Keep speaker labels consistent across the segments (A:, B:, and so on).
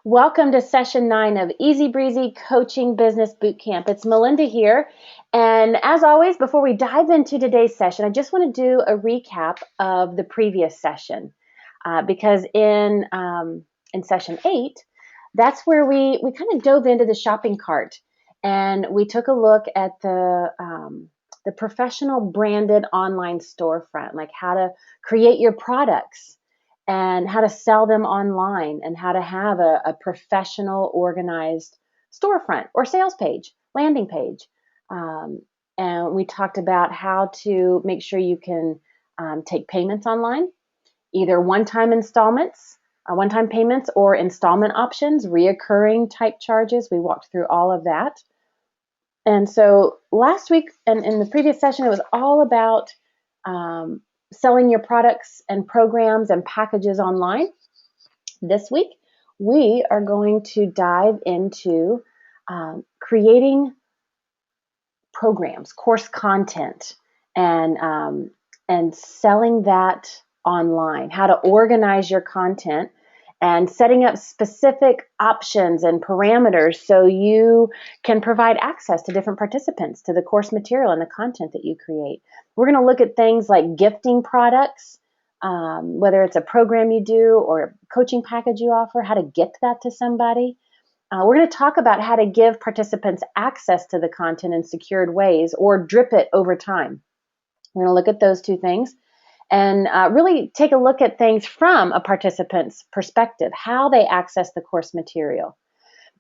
A: Welcome to session 9 of Easy Breezy Coaching Business Bootcamp. It's Melinda here. And as always, before we dive into today's session, I just want to do a recap of the previous session. Because in session 8, that's where we kind of dove into the shopping cart. And we took a look at the professional branded online storefront, like how to create your products and how to sell them online and how to have a professional organized storefront or sales page, landing page. And we talked about how to make sure you can take payments online, either one-time payments or installment options, reoccurring type charges. We walked through all of that. And so last week and in the previous session, it was all about selling your products and programs and packages online. This week, we are going to dive into creating programs, course content, and selling that online, how to organize your content and setting up specific options and parameters so you can provide access to different participants to the course material and the content that you create. We're going to look at things like gifting products, whether it's a program you do or a coaching package you offer, how to gift that to somebody. We're going to talk about how to give participants access to the content in secured ways or drip it over time. We're going to look at those two things and really take a look at things from a participant's perspective, how they access the course material.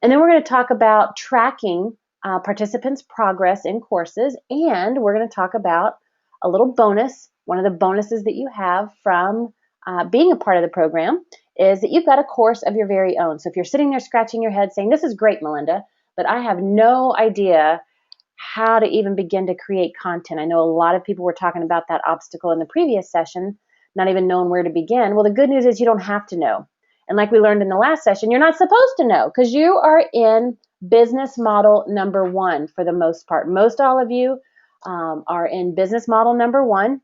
A: And then we're going to talk about tracking participants' progress in courses, and we're going to talk about a little bonus. One of the bonuses that you have from being a part of the program is that you've got a course of your very own. So if you're sitting there scratching your head saying, this is great, Melinda, but I have no idea how to even begin to create content. I know a lot of people were talking about that obstacle in the previous session, not even knowing where to begin. Well, the good news is you don't have to know. And like we learned in the last session, you're not supposed to know because you are in business model number 1 for the most part. Most all of you are in business model number 1.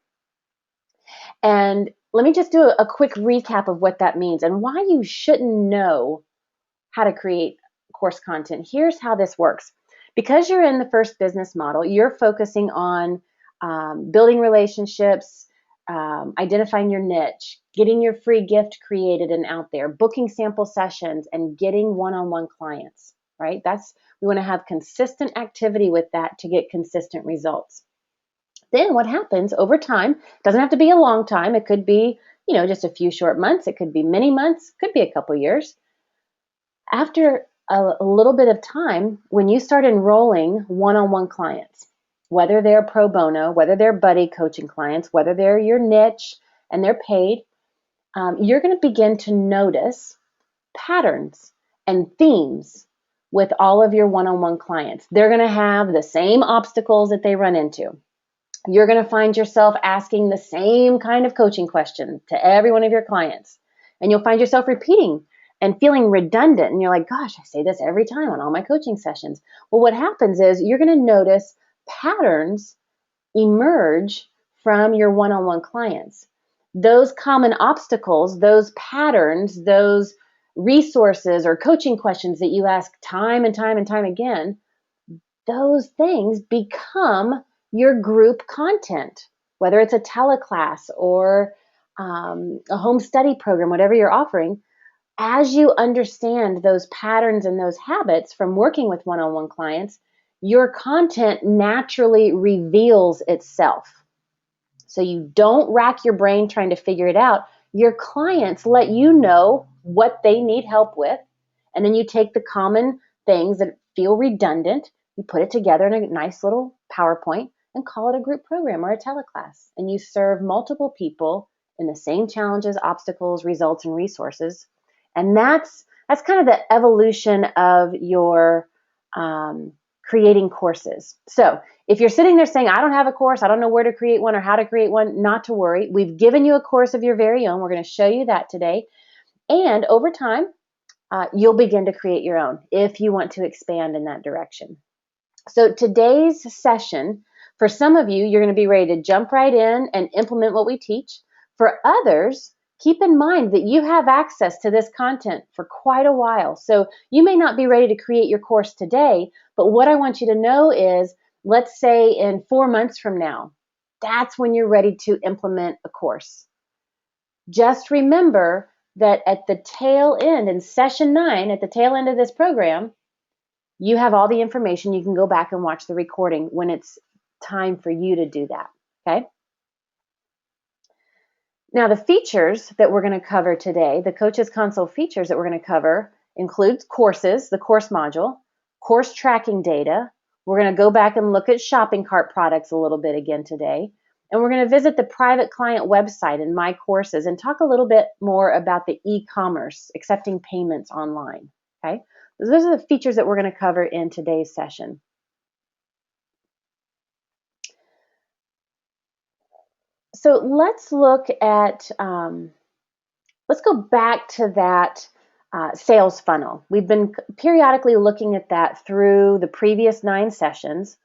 A: And let me just do a quick recap of what that means and why you shouldn't know how to create course content. Here's how this works. Because you're in the first business model, you're focusing on building relationships, identifying your niche, getting your free gift created and out there, booking sample sessions, and getting one-on-one clients, right? We want to have consistent activity with that to get consistent results. Then what happens over time, doesn't have to be a long time. It could be, just a few short months. It could be many months, could be a couple years. After a little bit of time, when you start enrolling one-on-one clients, whether they're pro bono, whether they're buddy coaching clients, whether they're your niche and they're paid, you're going to begin to notice patterns and themes with all of your one-on-one clients. They're going to have the same obstacles that they run into. You're going to find yourself asking the same kind of coaching question to every one of your clients. And you'll find yourself repeating and feeling redundant. And you're like, gosh, I say this every time on all my coaching sessions. Well, what happens is you're going to notice patterns emerge from your one-on-one clients. Those common obstacles, those patterns, those resources or coaching questions that you ask time and time and time again, those things become your group content, whether it's a teleclass or a home study program, whatever you're offering. As you understand those patterns and those habits from working with one-on-one clients, your content naturally reveals itself. So you don't rack your brain trying to figure it out. Your clients let you know what they need help with, and then you take the common things that feel redundant, you put it together in a nice little PowerPoint and call it a group program or a teleclass. And you serve multiple people in the same challenges, obstacles, results, and resources. And that's kind of the evolution of your creating courses. So if you're sitting there saying, I don't have a course, I don't know where to create one or how to create one, not to worry. We've given you a course of your very own. We're going to show you that today. And over time, you'll begin to create your own if you want to expand in that direction. So today's session, for some of you, you're going to be ready to jump right in and implement what we teach. For others, keep in mind that you have access to this content for quite a while. So you may not be ready to create your course today, but what I want you to know is, let's say in 4 months from now, that's when you're ready to implement a course. Just remember that at the tail end, in session 9, at the tail end of this program, you have all the information. You can go back and watch the recording when it's time for you to do that, okay? Now, the features that we're going to cover today, the Coaches Console features that we're going to cover includes courses, the course module, course tracking data. We're going to go back and look at shopping cart products a little bit again today. And we're going to visit the private client website and my courses and talk a little bit more about the e-commerce, accepting payments online, okay? Those are the features that we're going to cover in today's session. So let's look at, let's go back to that sales funnel. We've been periodically looking at that through the previous 9 sessions,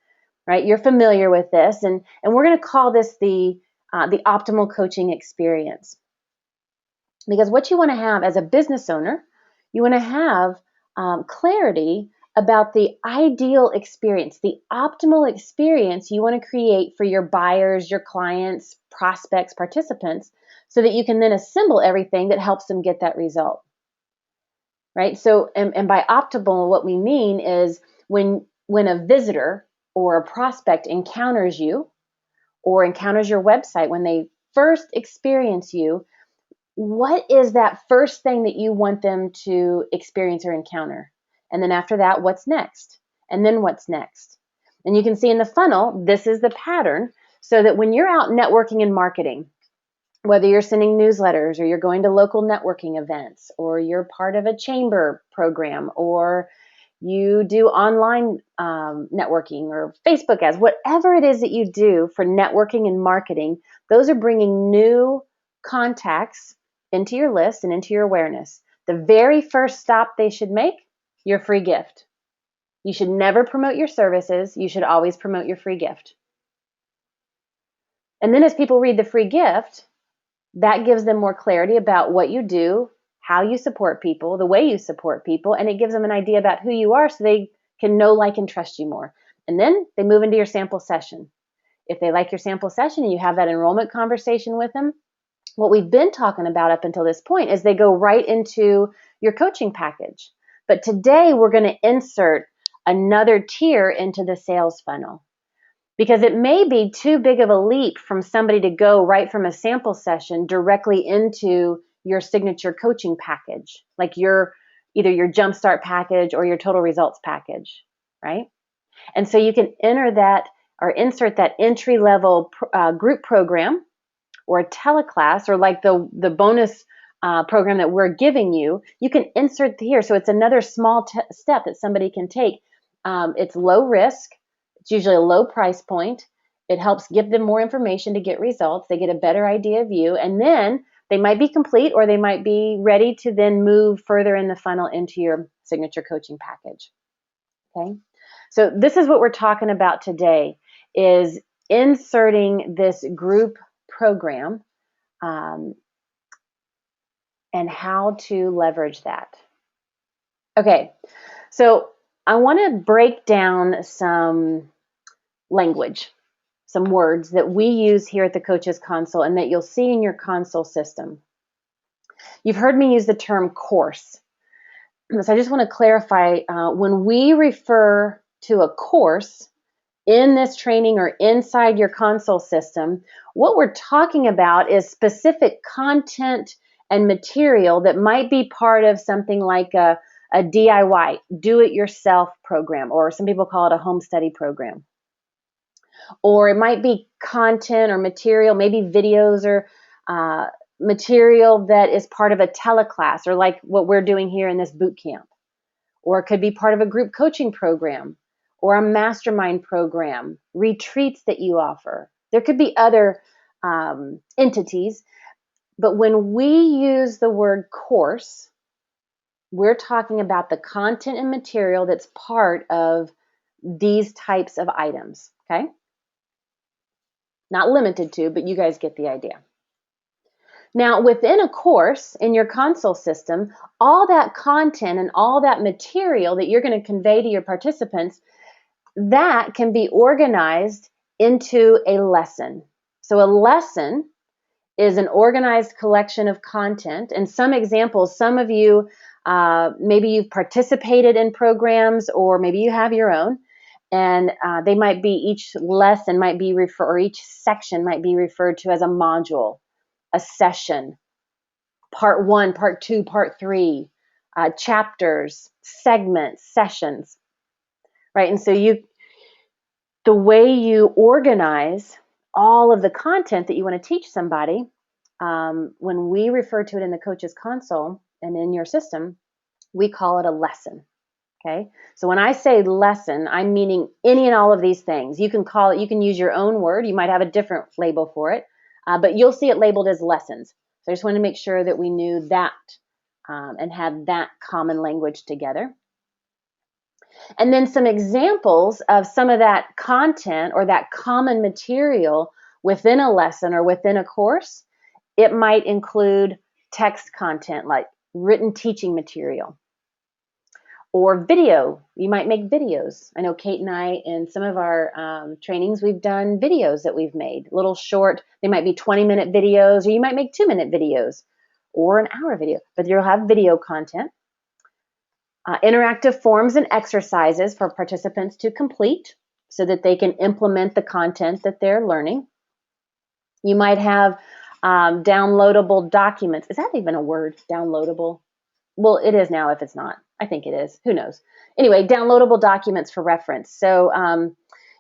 A: right? You're familiar with this, and we're going to call this the optimal coaching experience. Because what you want to have as a business owner, you want to have clarity about the ideal experience, the optimal experience you want to create for your buyers, your clients, prospects, participants, so that you can then assemble everything that helps them get that result, right? So, and by optimal, what we mean is when a visitor or a prospect encounters you or encounters your website, when they first experience you, what is that first thing that you want them to experience or encounter? And then after that, what's next? And then what's next? And you can see in the funnel, this is the pattern, so that when you're out networking and marketing, whether you're sending newsletters or you're going to local networking events or you're part of a chamber program or you do online networking or Facebook ads, whatever it is that you do for networking and marketing, those are bringing new contacts into your list and into your awareness. The very first stop they should make, your free gift. You should never promote your services. You should always promote your free gift. And then as people read the free gift, that gives them more clarity about what you do, how you support people, the way you support people, and it gives them an idea about who you are so they can know, like, and trust you more. And then they move into your sample session. If they like your sample session and you have that enrollment conversation with them, what we've been talking about up until this point is they go right into your coaching package. But today we're going to insert another tier into the sales funnel, because it may be too big of a leap from somebody to go right from a sample session directly into your signature coaching package, like either your jumpstart package or your total results package, right? And so you can enter that or insert that entry level group program or a teleclass, or like the bonus program that we're giving you, you can insert here. So it's another small step that somebody can take. It's low risk. It's usually a low price point. It helps give them more information to get results. They get a better idea of you. And then they might be complete or they might be ready to then move further in the funnel into your signature coaching package. Okay. So this is what we're talking about today, is inserting this group program and how to leverage that. Okay. So I want to break down some language, some words that we use here at the Coaches Console and that you'll see in your console system. You've heard me use the term course. So I just want to clarify, when we refer to a course in this training or inside your console system, what we're talking about is specific content and material that might be part of something like a DIY, do-it-yourself program, or some people call it a home study program. Or it might be content or material, maybe videos or material that is part of a teleclass, or like what we're doing here in this boot camp. Or it could be part of a group coaching program or a mastermind program, retreats that you offer. There could be other entities, but when we use the word course, we're talking about the content and material that's part of these types of items, okay? Not limited to, but you guys get the idea. Now, within a course in your console system, all that content and all that material that you're going to convey to your participants, that can be organized into a lesson. So a lesson is an organized collection of content. And some examples, some of you, maybe you've participated in programs, or maybe you have your own, and they might be, each lesson might be referred, or each section might be referred to as a module, a session, part 1, part 2, part 3, chapters, segments, sessions, right? And so the way you organize all of the content that you want to teach somebody, when we refer to it in the coach's console and in your system, we call it a lesson. Okay. So when I say lesson, I'm meaning any and all of these things. You can call it, you can use your own word. You might have a different label for it, but you'll see it labeled as lessons. So I just wanted to make sure that we knew that and had that common language together. And then some examples of some of that content or that common material within a lesson or within a course. It might include text content like written teaching material, or video. You might make videos. I know Kate and I, in some of our trainings, we've done videos that we've made, little short, they might be 20-minute videos, or you might make 2-minute videos or an hour video, but you'll have video content. Interactive forms and exercises for participants to complete so that they can implement the content that they're learning. You might have downloadable documents. Is that even a word, downloadable? Well, it is now if it's not. I think it is. Who knows? Anyway, downloadable documents for reference. So,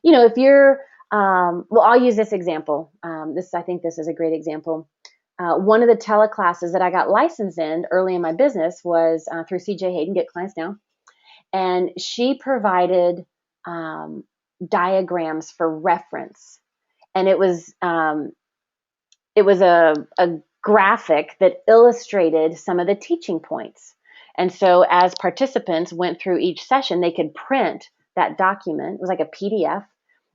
A: if you're, well, I'll use this example. I think this is a great example. One of the teleclasses that I got licensed in early in my business was through CJ Hayden, Get Clients Now. And she provided diagrams for reference. And it was a graphic that illustrated some of the teaching points. And so as participants went through each session, they could print that document. It was like a PDF.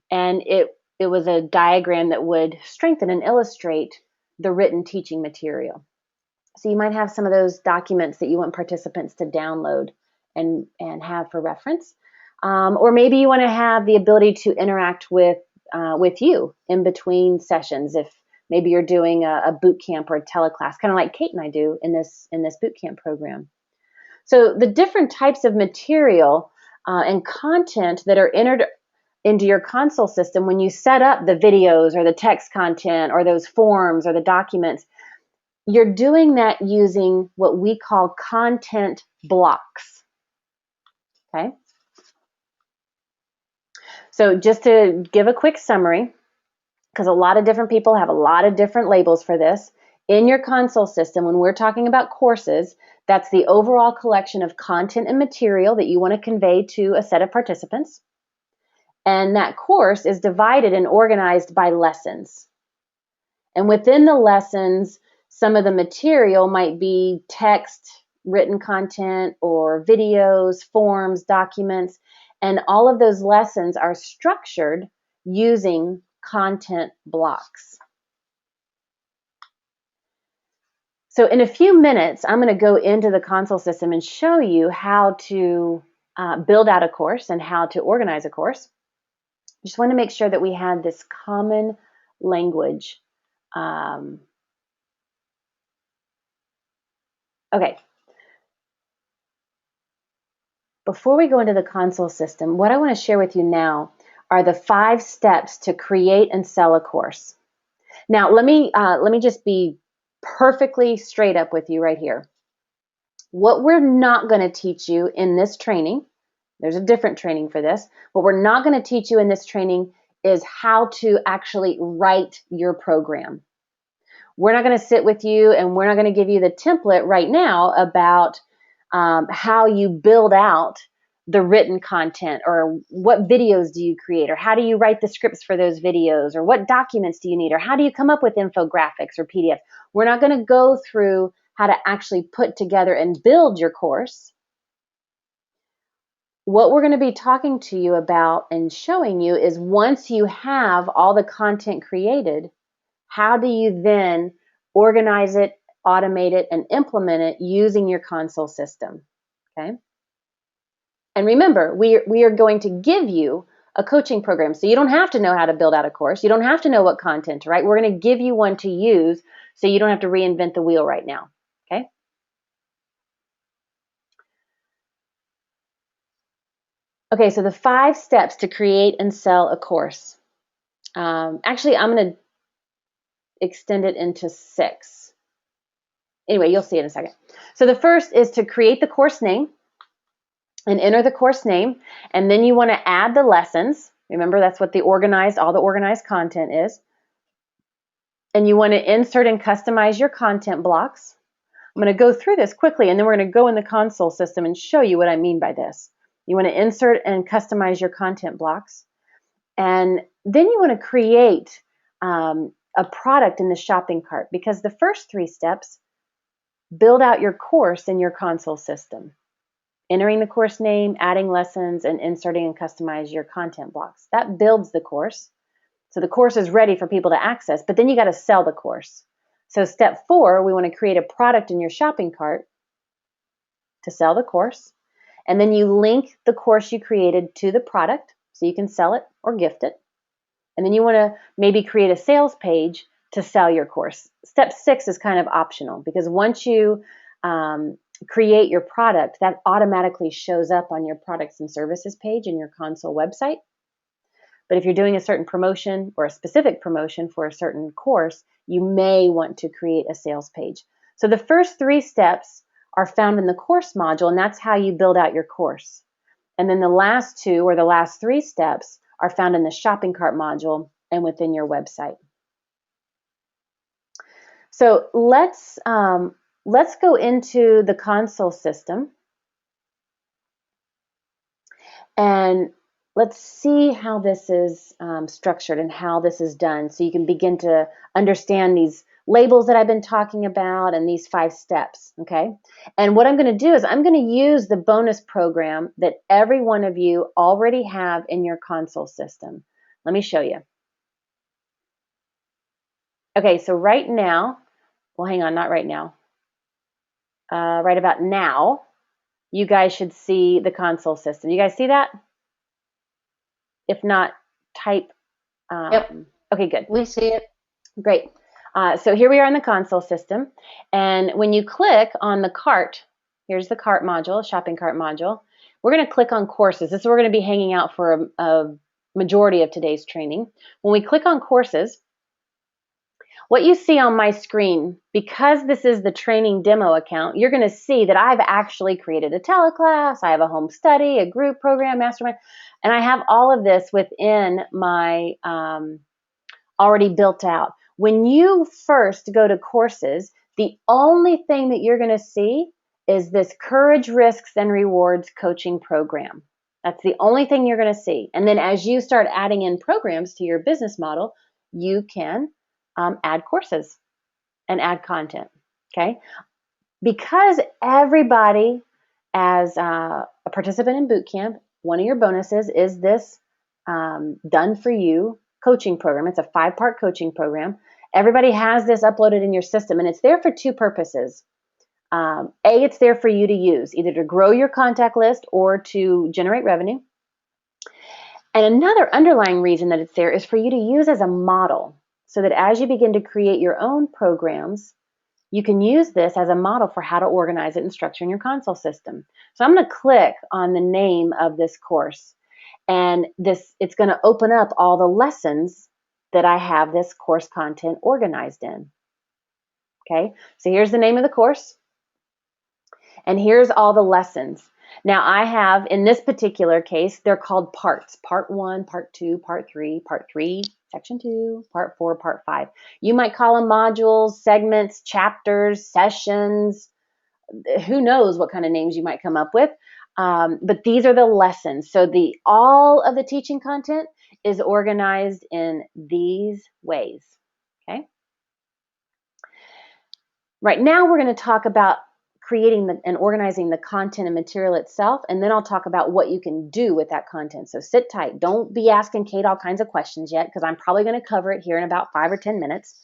A: And it was a diagram that would strengthen and illustrate the written teaching material. So you might have some of those documents that you want participants to download and have for reference. Or maybe you want to have the ability to interact with you in between sessions. If maybe you're doing a boot camp or a teleclass, kind of like Kate and I do in this boot camp program. So the different types of material and content that are entered into your console system when you set up the videos or the text content or those forms or the documents, you're doing that using what we call content blocks. Okay. So just to give a quick summary, because a lot of different people have a lot of different labels for this. In your console system, when we're talking about courses, that's the overall collection of content and material that you want to convey to a set of participants. And that course is divided and organized by lessons. And within the lessons, some of the material might be text, written content, or videos, forms, documents. And all of those lessons are structured using content blocks. So in a few minutes, I'm going to go into the console system and show you how to build out a course and how to organize a course. Just want to make sure that we had this common language. Okay. Before we go into the console system, what I want to share with you now are the 5 steps to create and sell a course. Now, let me just be perfectly straight up with you right here. What we're not going to teach you in this training, there's a different training for this, what we're not going to teach you in this training is how to actually write your program. We're not going to sit with you and we're not going to give you the template right now about how you build out the written content, or what videos do you create, or how do you write the scripts for those videos, or what documents do you need, or how do you come up with infographics or PDFs. We're not going to go through how to actually put together and build your course. What we're going to be talking to you about and showing you is, once you have all the content created, how do you then organize it, automate it, and implement it using your console system. Okay. And remember, we are going to give you a coaching program. So you don't have to know how to build out a course. You don't have to know what content to write. We're going to give you one to use so you don't have to reinvent the wheel right now. Okay. Okay, so the 5 steps to create and sell a course. Actually, I'm going to extend it into 6. Anyway, you'll see in a second. So the first is to create the course name and enter the course name. And then you want to add the lessons. Remember, that's what all the organized content is. And you want to insert and customize your content blocks. I'm going to go through this quickly, and then we're going to go in the console system and show you what I mean by this. You want to insert and customize your content blocks. And then you want to create a product in the shopping cart, because the first 3 steps build out your course in your console system. Entering the course name, adding lessons, and inserting and customize your content blocks. That builds the course. So the course is ready for people to access, but then you got to sell the course. So step 4, we want to create a product in your shopping cart to sell the course. And then you link the course you created to the product so you can sell it or gift it. And then you want to maybe create a sales page to sell your course. Step 6 is kind of optional, because once you create your product, that automatically shows up on your products and services page in your console website. But if you're doing a certain promotion or a specific promotion for a certain course, you may want to create a sales page. So the first 3 steps are found in the course module, and that's how you build out your course. And then the last 2, or the last 3 steps, are found in the shopping cart module and within your website. So let's go into the console system and let's see how this is structured and how this is done, so you can begin to understand these labels that I've been talking about and these 5 steps, okay? And what I'm going to do is I'm going to use the bonus program that every one of you already have in your console system. Let me show you. Okay, so right now, well, hang on, not right now. Right about now, you guys should see the console system. You guys see that? If not, type.
B: Yep.
A: Okay, good.
B: We see it.
A: Great. So here we are in the console system. And when you click on the cart, here's the cart module, shopping cart module. We're going to click on courses. This is where we're going to be hanging out for a majority of today's training. When we click on courses, what you see on my screen, because this is the training demo account, you're going to see that I've actually created a teleclass, I have a home study, a group program, mastermind, and I have all of this within my already built out. When you first go to courses, the only thing that you're going to see is this Courage, Risks, and Rewards coaching program. That's the only thing you're going to see. And then as you start adding in programs to your business model, you can add courses and add content, okay? Because everybody, as a participant in Bootcamp, one of your bonuses is this done for you coaching program. It's a 5-part coaching program. Everybody has this uploaded in your system, and it's there for 2 purposes. It's there for you to use, either to grow your contact list or to generate revenue. And another underlying reason that it's there is for you to use as a model, so that as you begin to create your own programs, you can use this as a model for how to organize it and structure in your console system. So I'm going to click on the name of this course, and it's going to open up all the lessons that I have this course content organized in. Okay, so here's the name of the course, and here's all the lessons. Now I have, in this particular case, they're called parts. Part 1, Part 2, Part 3, Section 2, Part 4, Part 5. You might call them modules, segments, chapters, sessions. Who knows what kind of names you might come up with. But these are the lessons. So all of the teaching content is organized in these ways. Okay. Right now we're going to talk about creating and organizing the content and material itself, and then I'll talk about what you can do with that content. So sit tight. Don't be asking Kate all kinds of questions yet, because I'm probably going to cover it here in about 5 or 10 minutes.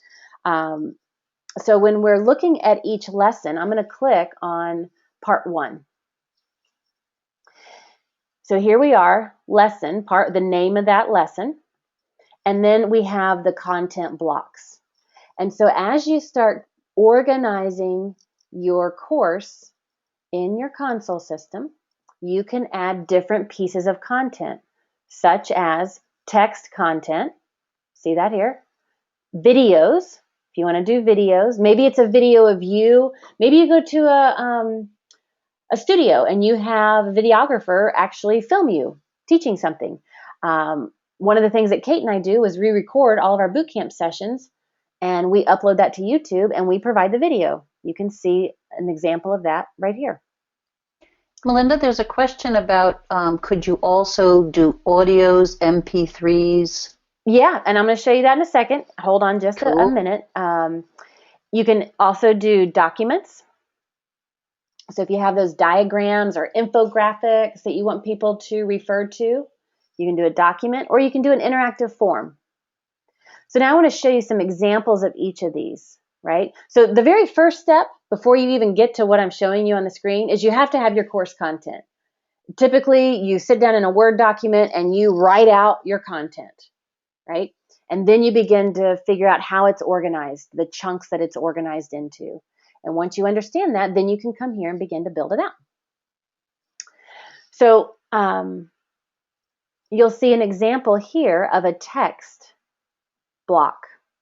A: So when we're looking at each lesson, I'm going to click on part 1. So here we are, lesson, the name of that lesson, and then we have the content blocks. And so as you start organizing your course in your console system, you can add different pieces of content, such as text content. See that here? Videos, if you want to do videos. Maybe it's a video of you. Maybe you go to a studio and you have a videographer actually film you teaching something. One of the things that Kate and I do is re-record all of our bootcamp sessions, and we upload that to YouTube, and we provide the video. You can see an example of that right here.
B: Melinda, there's a question about could you also do audios, MP3s?
A: Yeah, and I'm going to show you that in a second. Hold on just
B: Cool.
A: a minute. You can also do documents. So if you have those diagrams or infographics that you want people to refer to, you can do a document, or you can do an interactive form. So now I want to show you some examples of each of these, right? So the very first step before you even get to what I'm showing you on the screen is you have to have your course content. Typically, you sit down in a Word document and you write out your content, right? And then you begin to figure out how it's organized, the chunks that it's organized into. And once you understand that, then you can come here and begin to build it out. So you'll see an example here of a text block,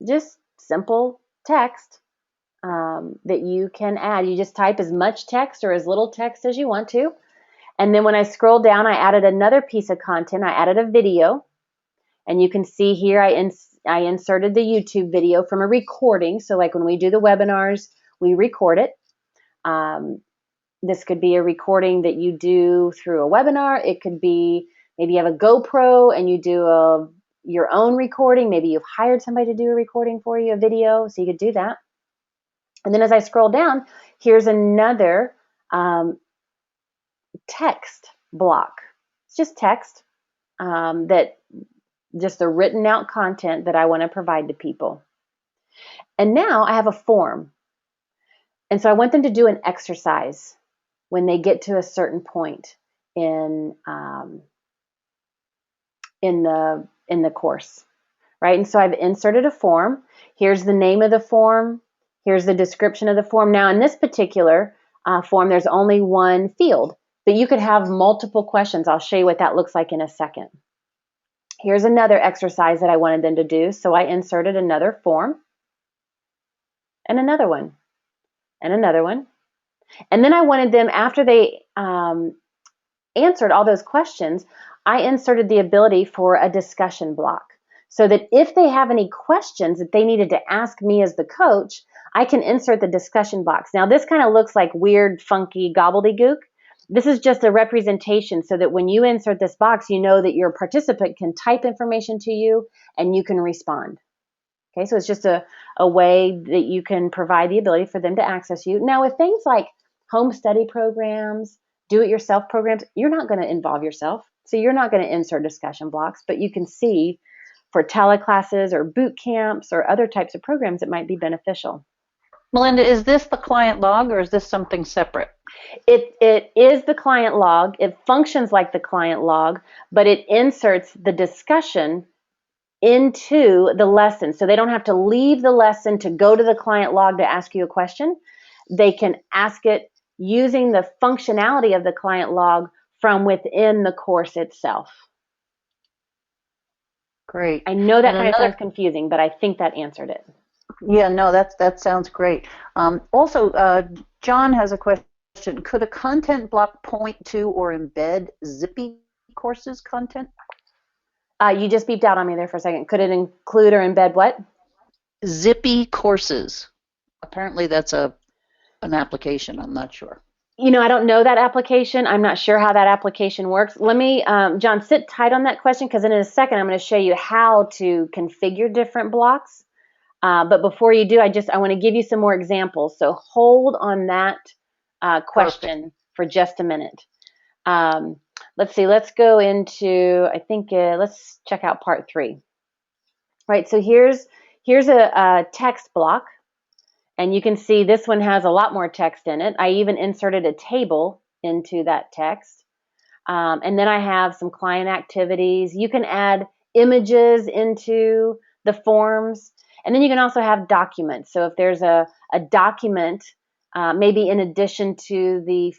A: just simple text that you can add. You just type as much text or as little text as you want to. And then when I scroll down, I added another piece of content. I added a video. And you can see here I inserted the YouTube video from a recording. So like when we do the webinars, we record it. This could be a recording that you do through a webinar. It could be maybe you have a GoPro and you do your own recording. Maybe you've hired somebody to do a recording for you, a video, so you could do that. And then as I scroll down, here's another text block. It's just text that just the written out content that I want to provide to people. And now I have a form. And so I want them to do an exercise when they get to a certain point in the course, right? And so I've inserted a form. Here's the name of the form. Here's the description of the form. Now in this particular form, there's only one field, but you could have multiple questions. I'll show you what that looks like in a second. Here's another exercise that I wanted them to do. So I inserted another form and another one and another one. And then I wanted them, after they answered all those questions, I inserted the ability for a discussion block so that if they have any questions that they needed to ask me as the coach, I can insert the discussion box. Now this kind of looks like weird, funky gobbledygook. This is just a representation so that when you insert this box, you know that your participant can type information to you and you can respond. Okay, so it's just a way that you can provide the ability for them to access you. Now with things like home study programs, do-it-yourself programs, you're not going to involve yourself. So you're not going to insert discussion blocks, but you can see for teleclasses or boot camps or other types of programs, it might be beneficial.
B: Melinda, is this the client log or is this something separate?
A: It is the client log. It functions like the client log, but it inserts the discussion into the lesson. So they don't have to leave the lesson to go to the client log to ask you a question. They can ask it using the functionality of the client log from within the course itself.
B: Great.
A: I know that kind of sounds confusing, but I think that answered it.
B: Yeah, no, that sounds great. Also, John has a question. Could a content block point to or embed Zippy courses content?
A: You just beeped out on me there for a second. Could it include or embed what?
B: Zippy courses. Apparently that's an application. I'm not sure.
A: You know, I don't know that application. I'm not sure how that application works. Let me, John, sit tight on that question because in a second I'm going to show you how to configure different blocks. But before you do, I want to give you some more examples. So hold on that question for just a minute. Let's see. Let's go into, I think, let's check out part 3. Right. So here's a text block. And you can see this one has a lot more text in it. I even inserted a table into that text. And then I have some client activities. You can add images into the forms. And then you can also have documents. So if there's a document, maybe in addition to the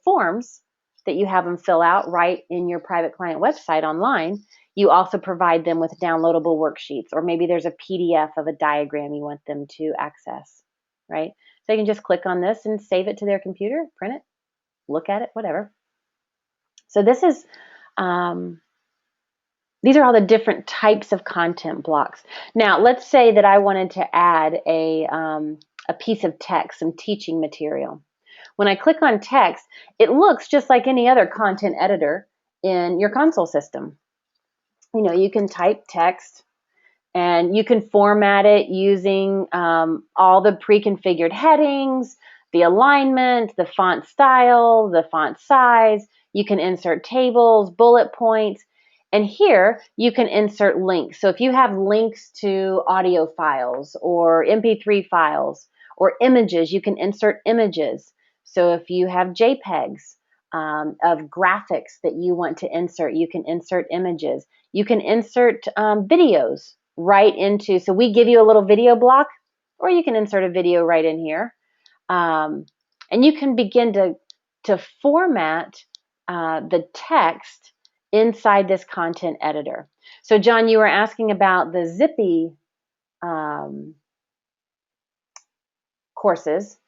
A: forms that you have them fill out right in your private client website online, you also provide them with downloadable worksheets, or maybe there's a PDF of a diagram you want them to access, right? So you can just click on this and save it to their computer, print it, look at it, whatever. So this is, these are all the different types of content blocks. Now, let's say that I wanted to add a piece of text, some teaching material. When I click on text, it looks just like any other content editor in your console system. You know, you can type text and you can format it using all the pre-configured headings, the alignment, the font style, the font size. You can insert tables, bullet points, and here you can insert links. So if you have links to audio files or MP3 files or images, you can insert images. So if you have JPEGs of graphics that you want to insert, you can insert images. You can insert videos right into, so we give you a little video block, or you can insert a video right in here. And you can begin to format the text inside this content editor. So John, you were asking about the Zippy courses.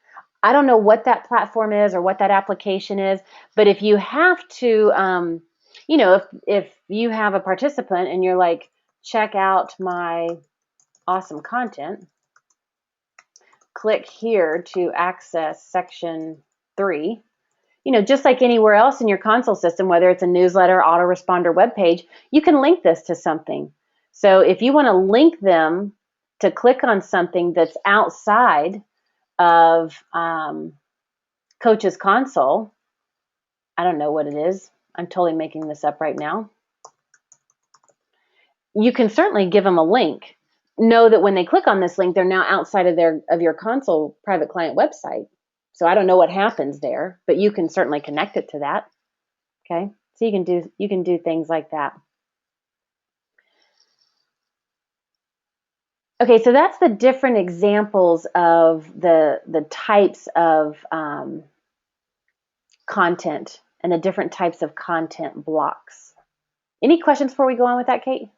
A: I don't know what that platform is or what that application is, but if you have to, you know, if you have a participant and you're like, check out my awesome content, click here to access section 3. You know, just like anywhere else in your console system, whether it's a newsletter, autoresponder, web page, you can link this to something. So if you want to link them to click on something that's outside of Coach's Console, I don't know what it is. I'm totally making this up right now. You can certainly give them a link. Know that when they click on this link, they're now outside of your console private client website. So I don't know what happens there, but you can certainly connect it to that. Okay, so you can do things like that. Okay, so that's the different examples of the types of content and the different types of content blocks. Any questions before we go on with that, Kate?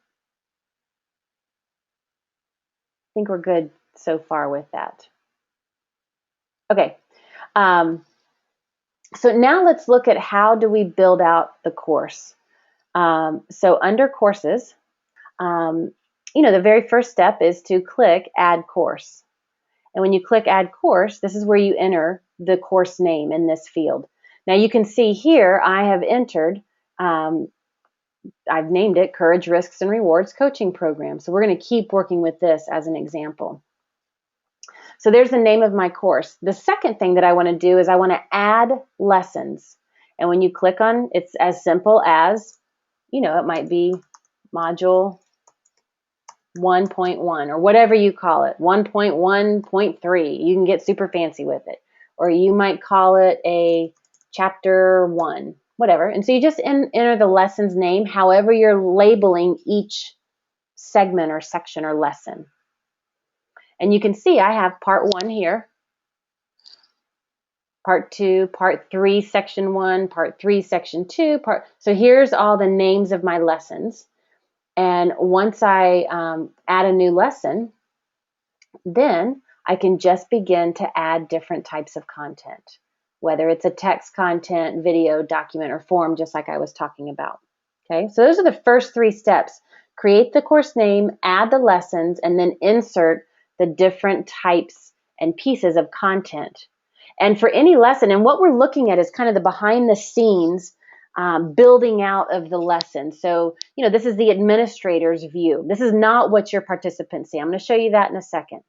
A: I think we're good so far with that. Okay, so now let's look at how do we build out the course. So under courses, you know, the very first step is to click Add Course. And when you click Add Course, this is where you enter the course name in this field. Now you can see here I have entered, I've named it Courage, Risks, and Rewards Coaching Program. So we're going to keep working with this as an example. So there's the name of my course. The second thing that I want to do is I want to add lessons. And when you click on, it's as simple as, you know, it might be module 1.1 or whatever you call it, 1.1.3. You can get super fancy with it. Or you might call it a chapter 1, whatever. And so you just enter the lesson's name, however you're labeling each segment or section or lesson. And you can see I have part 1 here, part 2, part 3, section 1, part 3, section 2. So here's all the names of my lessons. And once I add a new lesson, then I can just begin to add different types of content, whether it's a text content, video, document, or form, just like I was talking about. Okay, so those are the first 3 steps. Create the course name, add the lessons, and then insert the different types and pieces of content. And for any lesson, and what we're looking at is kind of the behind the scenes building out of the lesson. So, you know, this is the administrator's view. This is not what your participants see. I'm going to show you that in a second.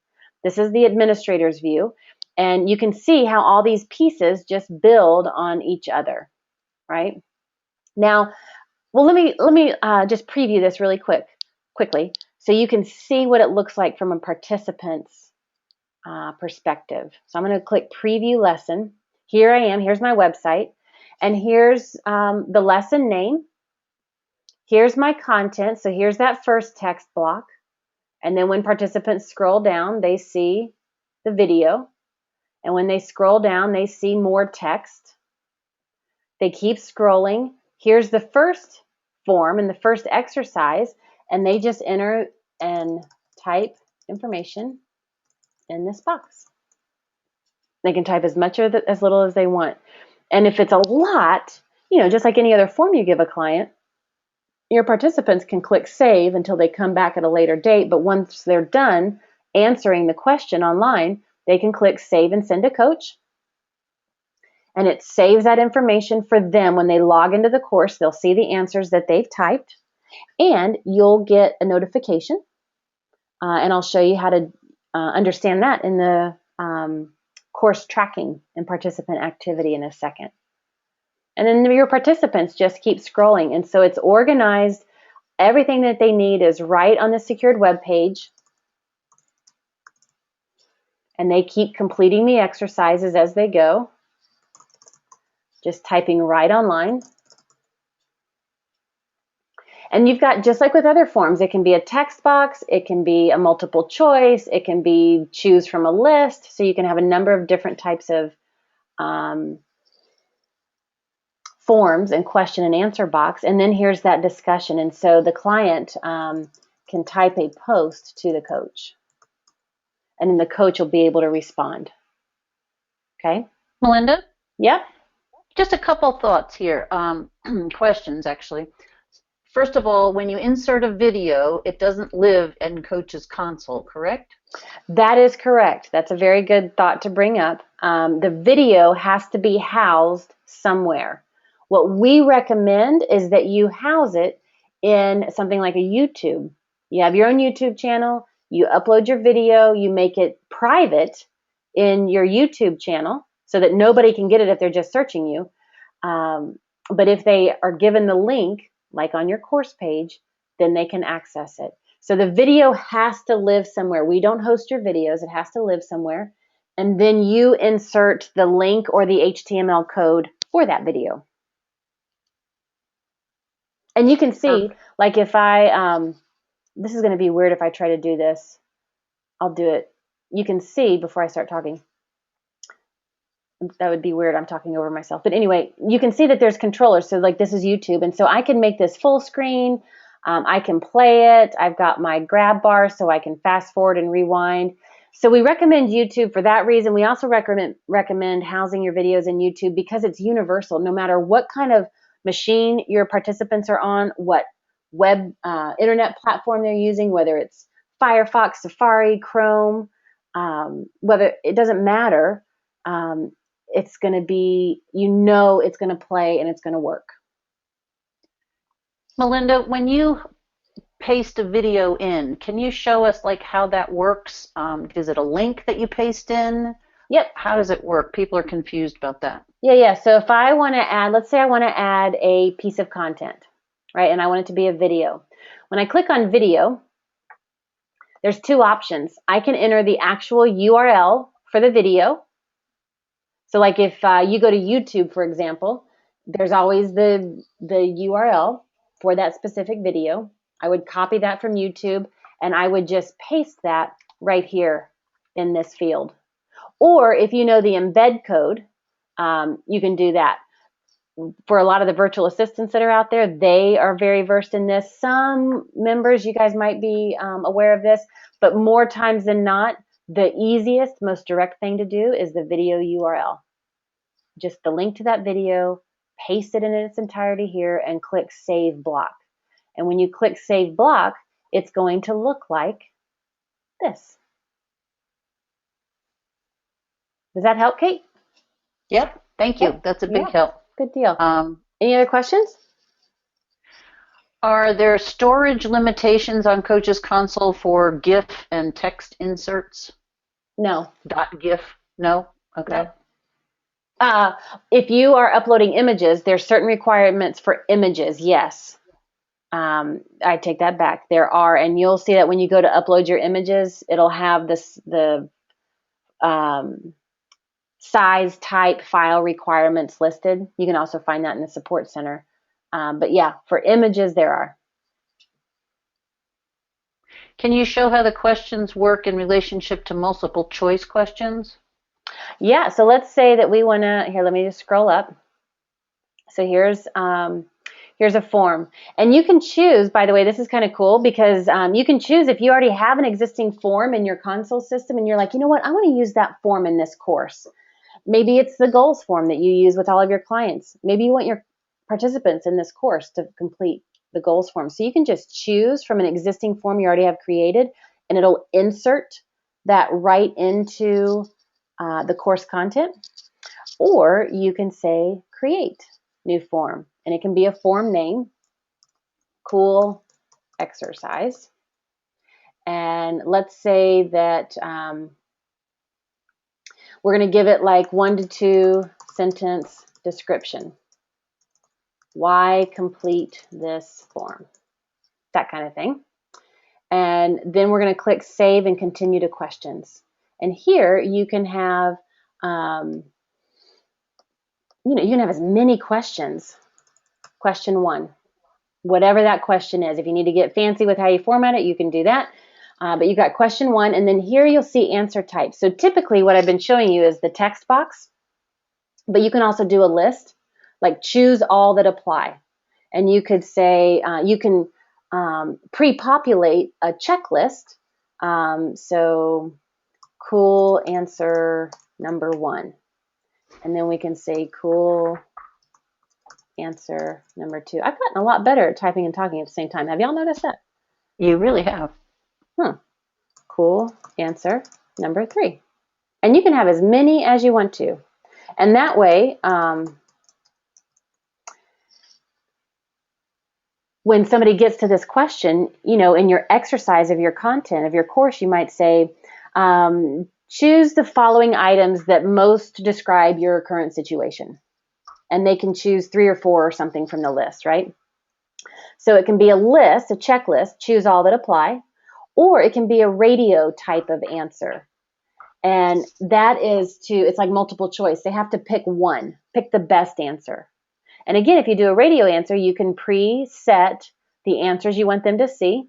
A: This is the administrator's view. And you can see how all these pieces just build on each other, right? Now, well, let me just preview this really quickly, so you can see what it looks like from a participant's perspective. So I'm going to click preview lesson. Here I am. Here's my website. And here's the lesson name. Here's my content. So here's that first text block. And then when participants scroll down, they see the video. And when they scroll down, they see more text. They keep scrolling. Here's the first form and the first exercise. And they just enter and type information in this box. They can type as much or as little as they want. And if it's a lot, just like any other form you give a client, your participants can click save until they come back at a later date. But once they're done answering the question online, they can click save and send to coach. And it saves that information for them. When they log into the course, they'll see the answers that they've typed, and you'll get a notification. And I'll show you how to understand that in the course tracking and participant activity in a second. And then your participants just keep scrolling. And so it's organized. Everything that they need is right on the secured web page. And they keep completing the exercises as they go, just typing right online. And you've got, just like with other forms, it can be a text box, it can be a multiple choice, it can be choose from a list. So you can have a number of different types of forms and question and answer box. And then here's that discussion. And so the client can type a post to the coach. And then the coach will be able to respond. Okay?
B: Melinda?
A: Yep.
B: Just a couple thoughts here. Questions, actually. First of all, when you insert a video, it doesn't live in Coach's console, correct?
A: That is correct. That's a very good thought to bring up. The video has to be housed somewhere. What we recommend is that you house it in something like a YouTube. You have your own YouTube channel, you upload your video, you make it private in your YouTube channel so that nobody can get it if they're just searching you. But if they are given the link, like on your course page, then they can access it. So the video has to live somewhere. We don't host your videos. It has to live somewhere. And then you insert the link or the HTML code for that video. And you can see, like if this is going to be weird if I try to do this. I'll do it. You can see before I start talking. That would be weird. I'm talking over myself. But anyway, you can see that there's controllers. So like this is YouTube. And so I can make this full screen. I can play it. I've got my grab bar so I can fast forward and rewind. So we recommend YouTube for that reason. We also recommend housing your videos in YouTube because it's universal. No matter what kind of machine your participants are on, what web internet platform they're using, whether it's Firefox, Safari, Chrome, whether it doesn't matter. It's going to be, it's going to play and it's going to work.
B: Melinda, when you paste a video in, can you show us like how that works? Is it a link that you paste in?
A: Yep.
B: How does it work? People are confused about that.
A: Yeah. So if I want to add, let's say I want to add a piece of content, right? And I want it to be a video. When I click on video, there's two options. I can enter the actual URL for the video. So like if you go to YouTube, for example, there's always the URL for that specific video. I would copy that from YouTube and I would just paste that right here in this field. Or if you know the embed code, you can do that. For a lot of the virtual assistants that are out there, they are very versed in this. Some members, you guys might be aware of this, but more times than not, the easiest, most direct thing to do is the video URL. Just the link to that video, paste it in its entirety here, and click Save Block. And when you click Save Block, it's going to look like this. Does that help, Kate?
B: Yep, thank you. That's a big help.
A: Good deal. Any other questions?
B: Are there storage limitations on Coach's console for GIF and text inserts?
A: No.
B: .gif? No? Okay.
A: No. If you are uploading images, there's certain requirements for images, yes. I take that back. There are, and you'll see that when you go to upload your images, it'll have the size, type, file requirements listed. You can also find that in the support center. But yeah, for images, there are.
B: Can you show how the questions work in relationship to multiple choice questions?
A: Yeah, so let's say that we want to, here, let me just scroll up. So here's a form. And you can choose, by the way, this is kind of cool because you can choose if you already have an existing form in your console system and you're like, you know what, I want to use that form in this course. Maybe it's the goals form that you use with all of your clients. Maybe you want your participants in this course to complete the goals form. So you can just choose from an existing form you already have created, and it'll insert that right into the course content. Or you can say create new form, and it can be a form name, cool exercise. And let's say that we're going to give it like 1 to 2 sentence description. Why complete this form? That kind of thing. And then we're going to click save and continue to questions. And here you can have, you can have as many questions. Question 1, whatever that question is. If you need to get fancy with how you format it, you can do that. But you've got question 1, and then here you'll see answer type. So typically what I've been showing you is the text box, but you can also do a list, like choose all that apply. And you could say, you can pre-populate a checklist. So cool answer number 1. And then we can say cool answer number 2. I've gotten a lot better at typing and talking at the same time. Have y'all noticed that?
B: You really have.
A: Cool answer number 3. And you can have as many as you want to. And that way, when somebody gets to this question, in your exercise of your content, of your course, you might say, choose the following items that most describe your current situation. And they can choose 3 or 4 or something from the list, right? So it can be a list, a checklist, choose all that apply, or it can be a radio type of answer. And that is it's like multiple choice. They have to pick one, pick the best answer. And again, if you do a radio answer, you can preset the answers you want them to see.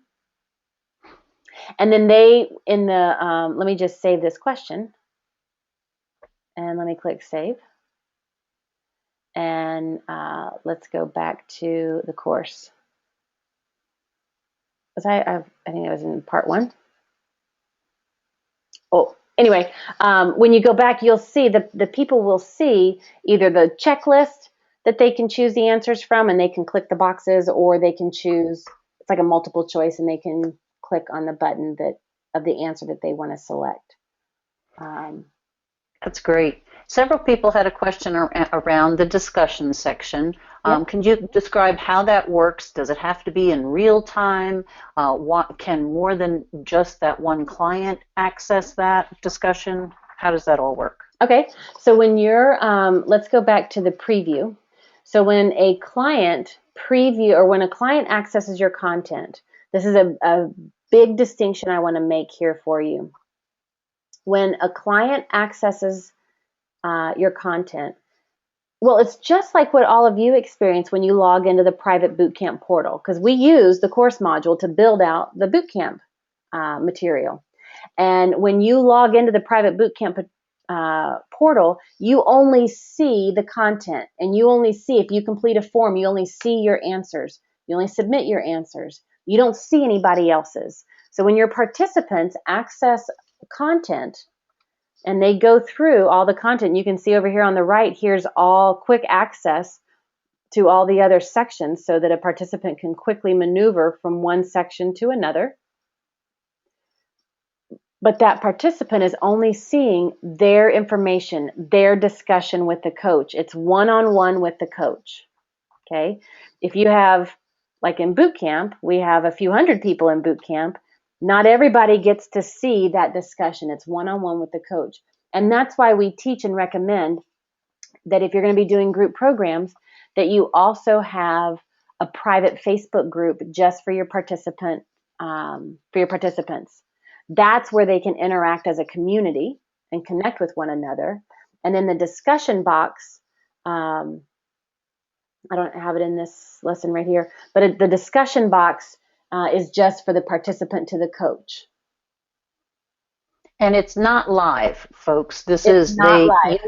A: And then let me just save this question. And let me click save. And let's go back to the course. I think it was in part 1. Oh, anyway, when you go back, you'll see the people will see either the checklist that they can choose the answers from, and they can click the boxes, or they can choose, it's like a multiple choice, and they can click on the button of the answer that they want to select.
B: That's great. Several people had a question around the discussion section. Yep. Can you describe how that works? Does it have to be in real time? Can more than just that one client access that discussion? How does that all work?
A: Okay, so when let's go back to the preview. So when a client when a client accesses your content, this is a big distinction I want to make here for you. When a client accesses your content, well, it's just like what all of you experience when you log into the private Bootcamp portal, because we use the course module to build out the Bootcamp material. And when you log into the private Bootcamp portal, you only see the content, and you only see, if you complete a form, you only see your answers. You only submit your answers. You don't see anybody else's. So when your participants access content and they go through all the content, you can see over here on the right, here's all quick access to all the other sections so that a participant can quickly maneuver from one section to another. But that participant is only seeing their information, their discussion with the coach. It's one-on-one with the coach, okay? If you have, like in Bootcamp, we have a few hundred people in Bootcamp, not everybody gets to see that discussion. It's one-on-one with the coach. And that's why we teach and recommend that if you're going to be doing group programs, that you also have a private Facebook group just for your participants. That's where they can interact as a community. and connect with one another. And then the discussion box, um, I don't have it in this lesson right here, but the discussion box is just for the participant to the coach.
B: And it's not live, folks. This
A: It's
B: is
A: not live.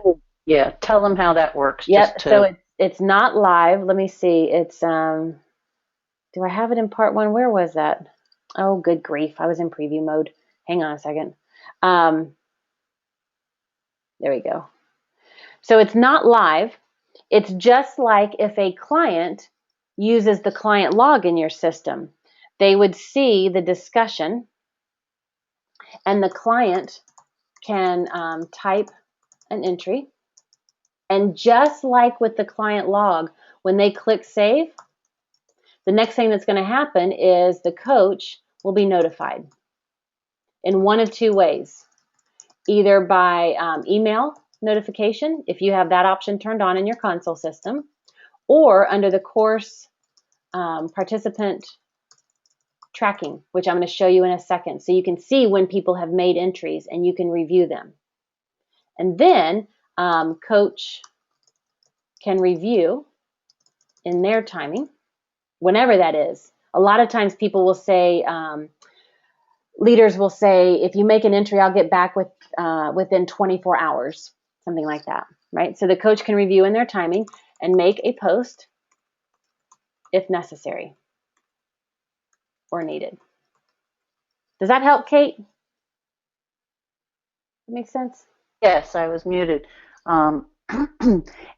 B: yeah, tell them how that works just
A: Yep. So
B: to.
A: it's not live. Let me see. It's do I have it in part one? Where was that? Oh, good grief. I was in preview mode. Hang on a second. Um, there we go. So it's not live. It's just like if a client uses the client log in your system, they would see the discussion and the client can type an entry. And just like with the client log, when they click save, the next thing that's going to happen is the coach will be notified in one of two ways, either by email notification, if you have that option turned on in your console system, or under the course participant tracking, which I'm going to show you in a second. So you can see when people have made entries and you can review them. And then coach can review in their timing, whenever that is. A lot of times people will say, leaders will say, if you make an entry, I'll get back within 24 hours, something like that, right? So the coach can review in their timing and make a post if necessary or needed. Does that help, Kate? That makes sense?
B: Yes, I was muted. Um,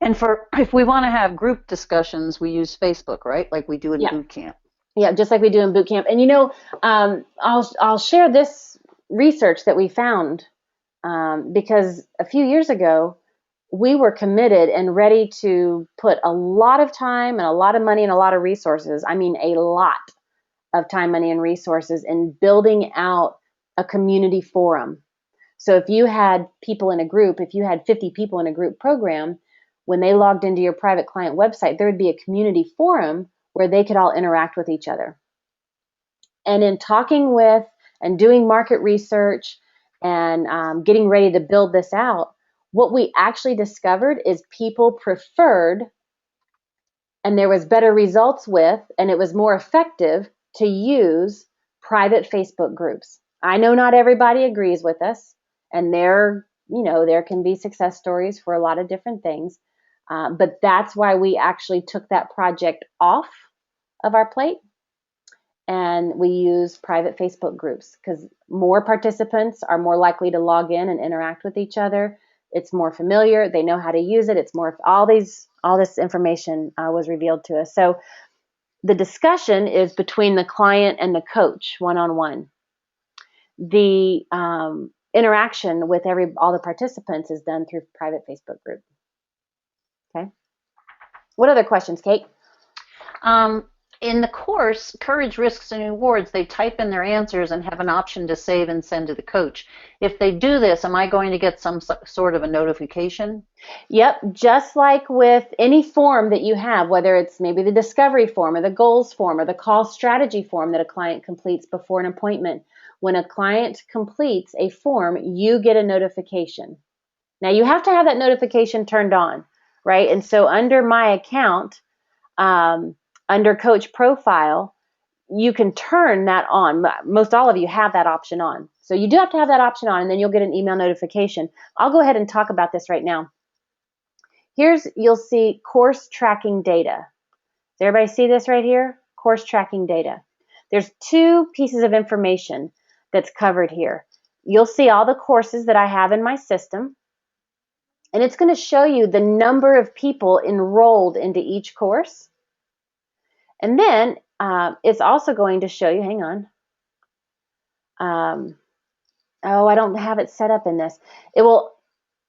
B: and for if we want to have group discussions, we use Facebook, right? Like we do in
A: Yeah.
B: boot camp.
A: Yeah, just like we do in boot camp. And I'll share this research that we found because a few years ago we were committed and ready to put a lot of time and a lot of money and a lot of resources. I mean, a lot of time, money, and resources in building out a community forum. So if you had people in a group, if you had 50 people in a group program, when they logged into your private client website, there would be a community forum where they could all interact with each other. And in talking with and doing market research and getting ready to build this out, what we actually discovered is people preferred, and there was better results with, and it was more effective to use private Facebook groups. I know not everybody agrees with us, and there can be success stories for a lot of different things, but that's why we actually took that project off of our plate and we use private Facebook groups because more participants are more likely to log in and interact with each other. It's more familiar. They know how to use it. It's more all this information was revealed to us. So the discussion is between the client and the coach, one-on-one. The interaction with all the participants is done through private Facebook group. Okay. What other questions, Kate?
B: Um, in the course, Courage, Risks, and Rewards, they type in their answers and have an option to save and send to the coach. If they do this, am I going to get some sort of a notification?
A: Yep, just like with any form that you have, whether it's maybe the discovery form or the goals form or the call strategy form that a client completes before an appointment. When a client completes a form, you get a notification. Now you have to have that notification turned on, right? And so under my account, under coach profile, you can turn that on. Most all of you have that option on. So you do have to have that option on, and then you'll get an email notification. I'll go ahead and talk about this right now. You'll see course tracking data. Does everybody see this right here? Course tracking data. There's two pieces of information that's covered here. You'll see all the courses that I have in my system, and it's going to show you the number of people enrolled into each course. And then it's also going to show you, hang on. I don't have it set up in this. It will,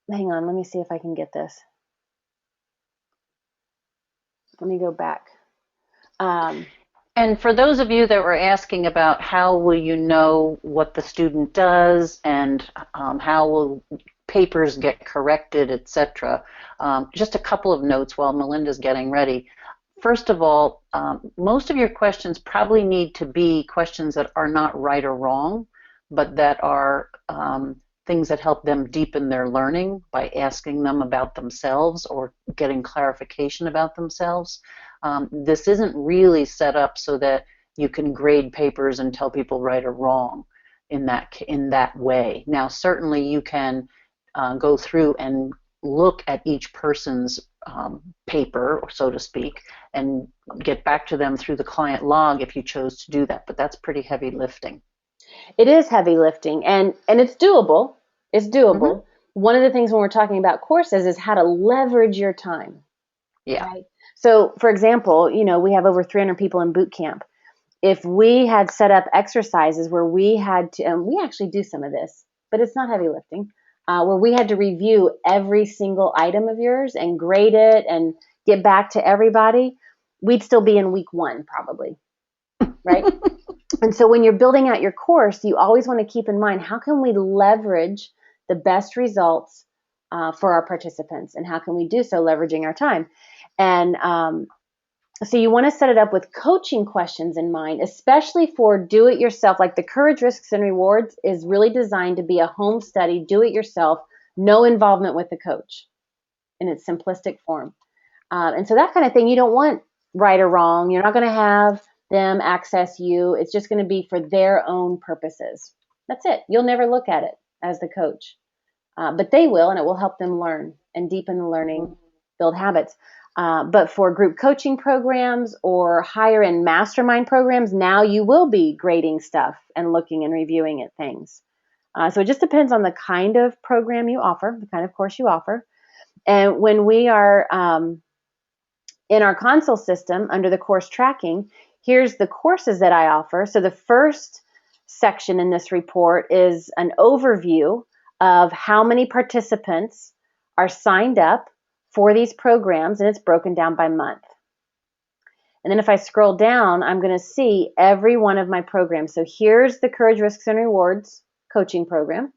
A: hang on, let me see if I can get this. Let me go back.
B: And for those of you that were asking about how will you know what the student does and how will papers get corrected, etc., just a couple of notes while Melinda's getting ready. First of all, most of your questions probably need to be questions that are not right or wrong, but that are things that help them deepen their learning by asking them about themselves or getting clarification about themselves. This isn't really set up so that you can grade papers and tell people right or wrong in that way. Now, certainly you can go through and look at each person's paper, so to speak, and get back to them through the client log if you chose to do that. But that's pretty heavy lifting.
A: It is heavy lifting, and it's doable. It's
B: Mm-hmm.
A: doable. One of the things when we're talking about courses is how to leverage your time,
B: Yeah.
A: right? So, for example, we have over 300 people in boot camp. If we had set up exercises where we had to, and we actually do some of this, but it's not heavy lifting, where we had to review every single item of yours and grade it and get back to everybody, we'd still be in week one probably, right? And so when you're building out your course, you always want to keep in mind, how can we leverage the best results for our participants, and how can we do so leveraging our time? And so you want to set it up with coaching questions in mind, especially for do-it-yourself. Like the Courage, Risks, and Rewards is really designed to be a home study, do-it-yourself, no involvement with the coach in its simplistic form. And so that kind of thing, you don't want right or wrong. You're not going to have them access you. It's just going to be for their own purposes. That's it. You'll never look at it as the coach, but they will, and it will help them learn and deepen the learning, build habits. But for group coaching programs or higher end mastermind programs, now you will be grading stuff and looking and reviewing at things. So it just depends on the kind of program you offer, the kind of course you offer. And when we are in our console system under the course tracking, here's the courses that I offer. So the first section in this report is an overview of how many participants are signed up for these programs, and it's broken down by month. And then if I scroll down, I'm going to see every one of my programs. So here's the Courage, Risks, and Rewards coaching program.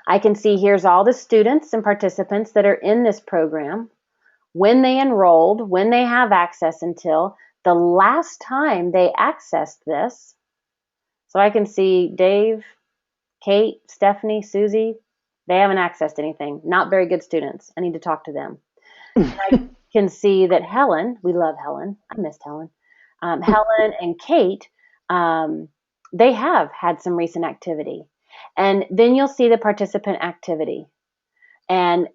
A: I can see here's all the students and participants that are in this program, when they enrolled, when they have access until, the last time they accessed this. So I can see Dave, Kate, Stephanie, Susie, they haven't accessed anything. Not very good students. I need to talk to them. And I can see that Helen, we love Helen. I missed Helen. Helen and Kate, they have had some recent activity. And then you'll see the participant activity. And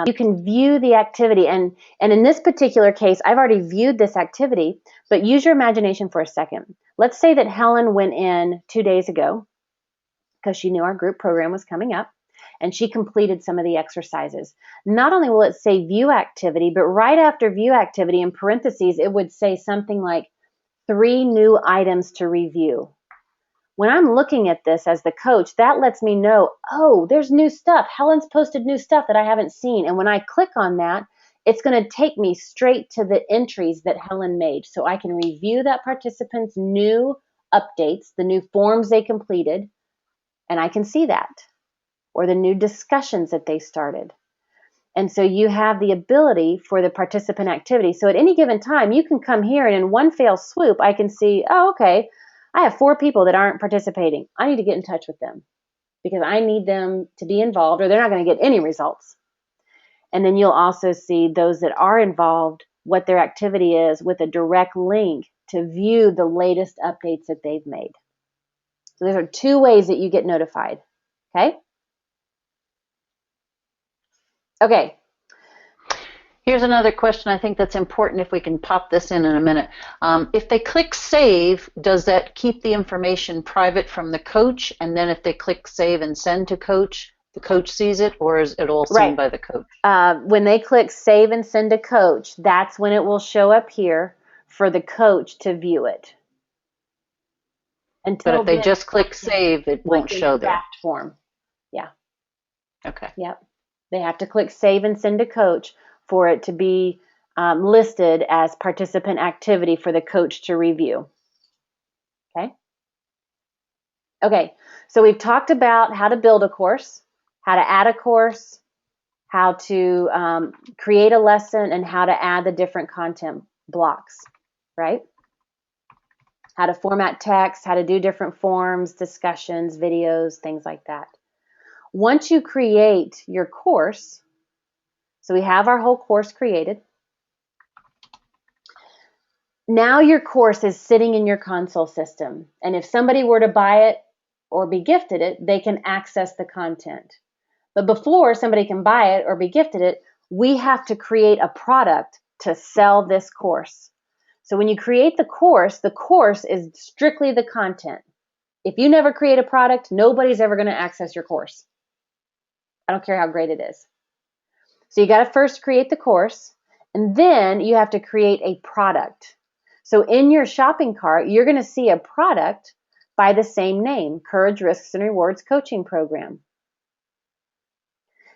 A: you can view the activity. And in this particular case, I've already viewed this activity, but use your imagination for a second. Let's say that Helen went in 2 days ago because she knew our group program was coming up, and she completed some of the exercises. Not only will it say view activity, but right after view activity, in parentheses, it would say something like 3 new items to review. When I'm looking at this as the coach, that lets me know, oh, there's new stuff. Helen's posted new stuff that I haven't seen. And when I click on that, it's going to take me straight to the entries that Helen made. So I can review that participant's new updates, the new forms they completed, and I can see that, or the new discussions that they started. And so you have the ability for the participant activity. So at any given time, you can come here and in one fell swoop, I can see, oh, okay, I have 4 people that aren't participating. I need to get in touch with them because I need them to be involved or they're not going to get any results. And then you'll also see those that are involved, what their activity is with a direct link to view the latest updates that they've made. So those are 2 ways that you get notified. Okay? Okay.
B: Here's another question I think that's important if we can pop this in a minute. If they click save, does that keep the information private from the coach? And then if they click save and send to coach, the coach sees it, or is it all seen by the coach?
A: When they click save and send to coach, that's when it will show up here for the coach to view it.
B: But if they just click save, it won't show there.
A: Draft form. Yeah.
B: Okay.
A: Yep. They have to click save and send to coach for it to be listed as participant activity for the coach to review. Okay. Okay. So we've talked about how to build a course, how to add a course, how to create a lesson, and how to add the different content blocks, right? How to format text, how to do different forms, discussions, videos, things like that. Once you create your course, so we have our whole course created. Now your course is sitting in your console system. And if somebody were to buy it or be gifted it, they can access the content. But before somebody can buy it or be gifted it, we have to create a product to sell this course. So when you create the course is strictly the content. If you never create a product, nobody's ever going to access your course. I don't care how great it is. So you got to first create the course, and then you have to create a product. So in your shopping cart, you're going to see a product by the same name, Courage, Risks, and Rewards Coaching Program.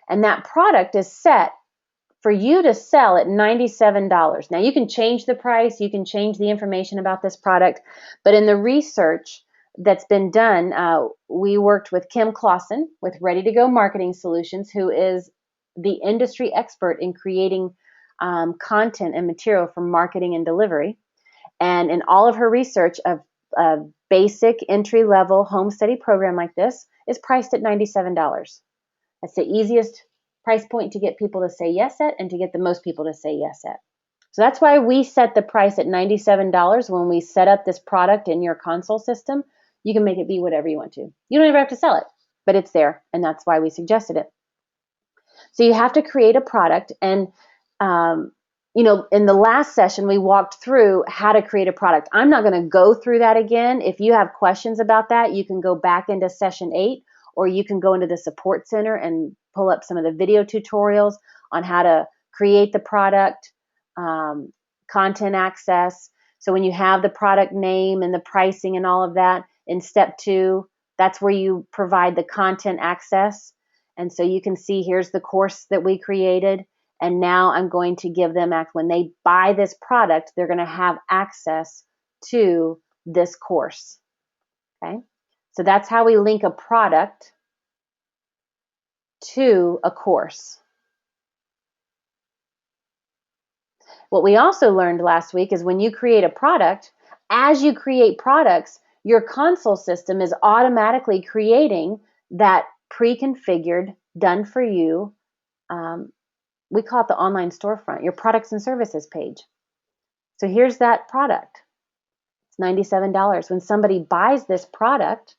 A: And that product is set for you to sell at $97. Now you can change the price, you can change the information about this product, but in the research that's been done, we worked with Kim Clausen with Ready to Go Marketing Solutions, who is the industry expert in creating content and material for marketing and delivery. And in all of her research, a basic entry-level home study program like this is priced at $97. That's the easiest price point to get people to say yes at and to get the most people to say yes at. So that's why we set the price at $97 when we set up this product in your console system. You can make it be whatever you want to. You don't even have to sell it, but it's there, and that's why we suggested it. So you have to create a product, and in the last session, we walked through how to create a product. I'm not going to go through that again. If you have questions about that, you can go back into session 8, or you can go into the support center and pull up some of the video tutorials on how to create the product, content access. So when you have the product name and the pricing and all of that, in step 2, that's where you provide the content access. And so you can see here's the course that we created. And now I'm going to give them, when they buy this product, they're going to have access to this course. Okay. So that's how we link a product to a course. What we also learned last week is when you create a product, as you create products, your console system is automatically creating that pre-configured, done for you, we call it the online storefront, your products and services page. So here's that product. It's $97. When somebody buys this product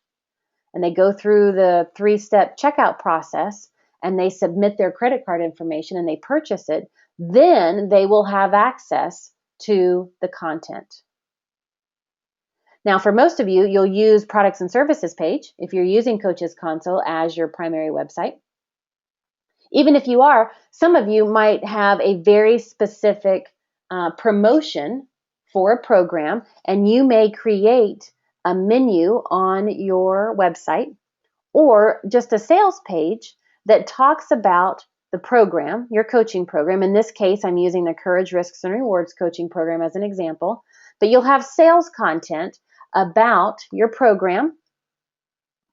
A: and they go through the 3-step checkout process and they submit their credit card information and they purchase it, then they will have access to the content. Now, for most of you, you'll use products and services page if you're using Coach's Console as your primary website. Even if you are, some of you might have a very specific promotion for a program, and you may create a menu on your website or just a sales page that talks about the program, your coaching program. In this case, I'm using the Courage, Risks, and Rewards coaching program as an example, but you'll have sales content about your program,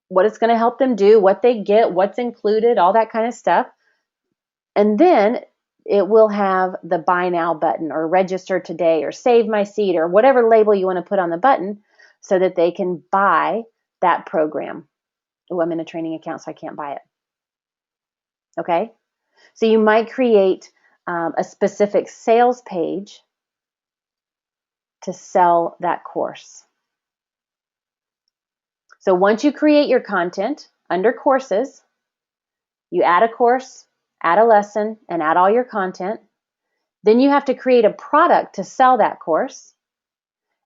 A: what it's going to help them do, what they get, what's included, all that kind of stuff. And then it will have the buy now button or register today or save my seat or whatever label you want to put on the button so that they can buy that program. Oh, I'm in a training account, so I can't buy it. Okay? So you might create a specific sales page to sell that course. So once you create your content under courses, you add a course, add a lesson, and add all your content. Then you have to create a product to sell that course.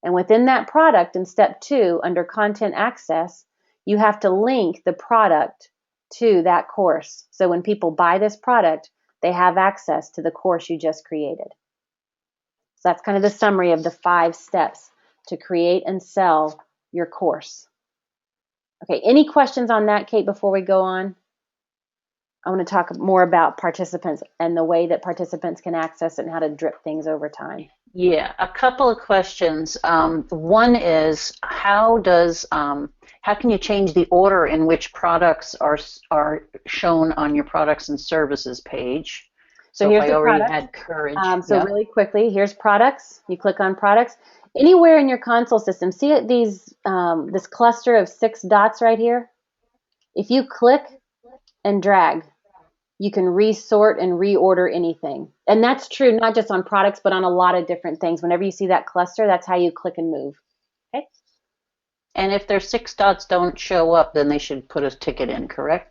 A: And within that product, in step 2, under content access, you have to link the product to that course. So when people buy this product, they have access to the course you just created. So that's kind of the summary of the 5 steps to create and sell your course. Okay, any questions on that, Kate, before we go on? I want to talk more about participants and the way that participants can access it and how to drip things over time.
B: Yeah, a couple of questions. One is how can you change the order in which products are shown on your products and services page?
A: So here's
B: if I
A: the
B: already
A: product.
B: had Courage.
A: Really quickly, here's products. You click on products. Anywhere in your console system, see these this cluster of 6 dots right here? If you click and drag. You can resort and reorder anything. And that's true not just on products, but on a lot of different things. Whenever you see that cluster, that's how you click and move. Okay.
B: And if their 6 dots don't show up, then they should put a ticket in, correct?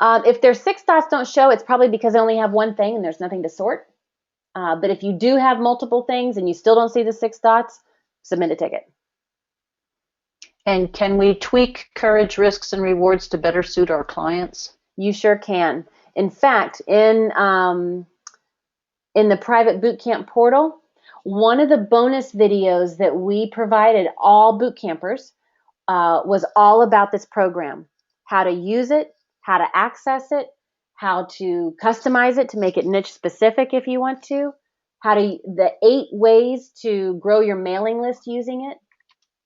A: If their 6 dots don't show, it's probably because they only have one thing and there's nothing to sort. But if you do have multiple things and you still don't see the 6 dots, submit a ticket.
B: And can we tweak courage, risks, and rewards to better suit our clients?
A: You sure can. In fact, in the private bootcamp portal, one of the bonus videos that we provided all boot campers was all about this program, how to use it, how to access it, how to customize it to make it niche specific if you want to, the 8 ways to grow your mailing list using it,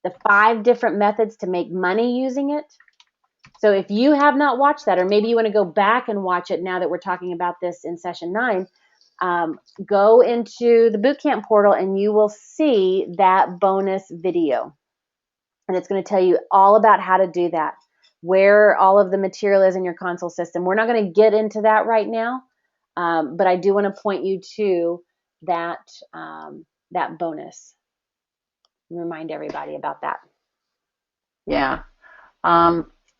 A: the 5 different methods to make money using it. So if you have not watched that, or maybe you want to go back and watch it now that we're talking about this in session 9, go into the bootcamp portal and you will see that bonus video. And it's going to tell you all about how to do that, where all of the material is in your console system. We're not going to get into that right now, but I do want to point you to that bonus. Remind everybody about that.
B: Yeah.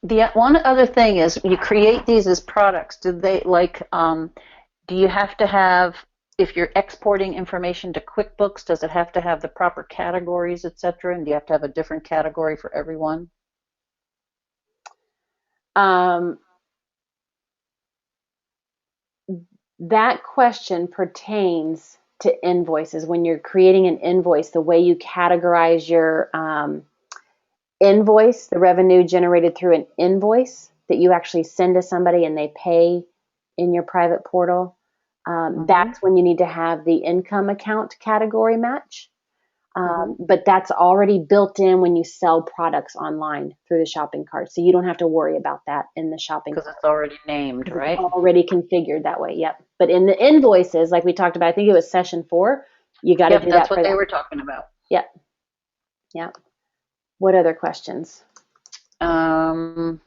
B: The one other thing is you create these as products. Do you have to have, if you're exporting information to QuickBooks, does it have to have the proper categories, et cetera? And do you have to have a different category for everyone?
A: That question pertains to invoices. When you're creating an invoice, the way you categorize your invoice, the revenue generated through an invoice that you actually send to somebody and they pay in your private portal, that's when you need to have the income account category match. But that's already built in when you sell products online through the shopping cart. So you don't have to worry about that in the shopping cart.
B: Because it's already named, right?
A: It's already configured that way, yep. But in the invoices, like we talked about, I think it was session 4, you got to do that.
B: That's what they were talking about.
A: Yep. Yep. What other questions?
B: Um,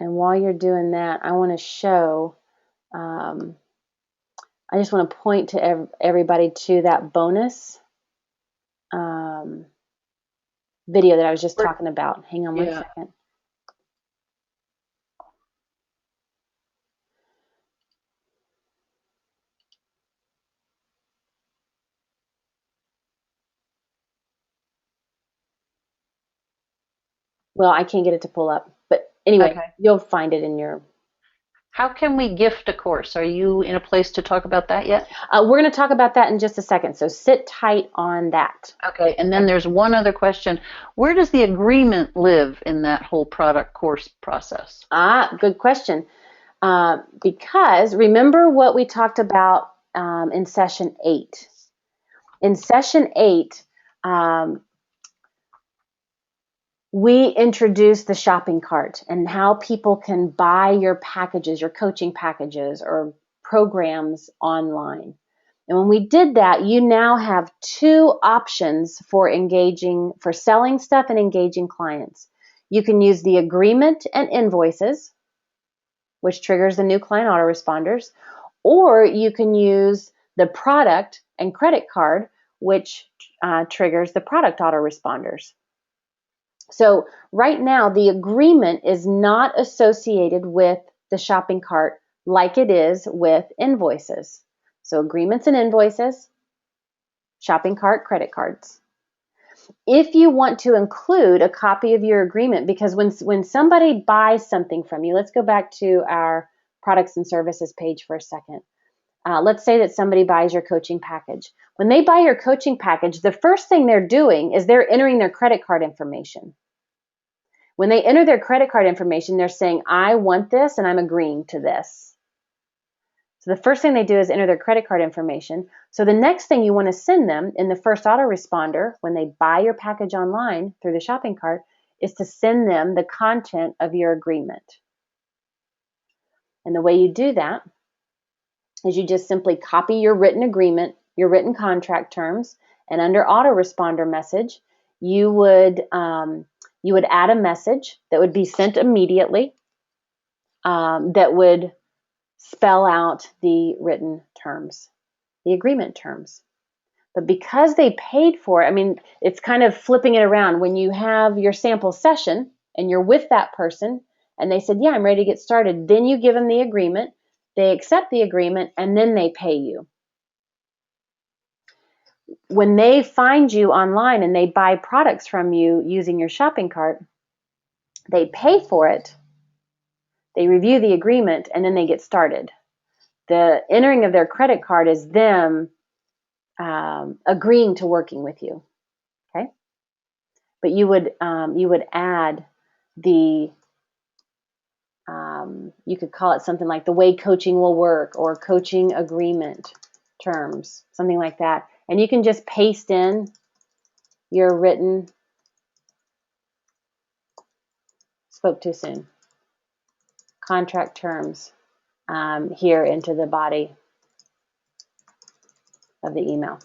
A: And while you're doing that, I want to show, I just want to point to everybody to that bonus video that I was just talking about. Hang on one second. Well, I can't get it to pull up, but anyway, You'll find it in your...
B: How can we gift a course? Are you in a place to talk about that yet?
A: We're going to talk about that in just a second, so sit tight on that.
B: Okay, and then there's one other question. Where does the agreement live in that whole product course process?
A: Good question. Because remember what we talked about in session 8. In session 8, we introduced the shopping cart and how people can buy your packages, your coaching packages or programs online. And when we did that, you now have 2 options for selling stuff and engaging clients. You can use the agreement and invoices, which triggers the new client autoresponders, or you can use the product and credit card, which triggers the product autoresponders. So right now, the agreement is not associated with the shopping cart like it is with invoices. So agreements and invoices, shopping cart, credit cards. If you want to include a copy of your agreement, because when somebody buys something from you, let's go back to our products and services page for a second. Let's say that somebody buys your coaching package. When they buy your coaching package, the first thing they're doing is they're entering their credit card information. When they enter their credit card information, they're saying, I want this and I'm agreeing to this. So the first thing they do is enter their credit card information. So the next thing you want to send them in the first autoresponder when they buy your package online through the shopping cart is to send them the content of your agreement. And the way you do that is you just simply copy your written agreement, your written contract terms, and under autoresponder message, you would You would add a message that would be sent immediately, that would spell out the written terms, the agreement terms. But because they paid for it, I mean, it's kind of flipping it around. When you have your sample session and you're with that person and they said, yeah, I'm ready to get started, then you give them the agreement, they accept the agreement, and then they pay you. When they find you online and they buy products from you using your shopping cart, they pay for it, they review the agreement, and then they get started. The entering of their credit card is them agreeing to working with you. Okay, but you would add the you could call it something like the way coaching will work or coaching agreement terms, something like that, and you can just paste in your written spoke too soon contract terms here into the body of the email,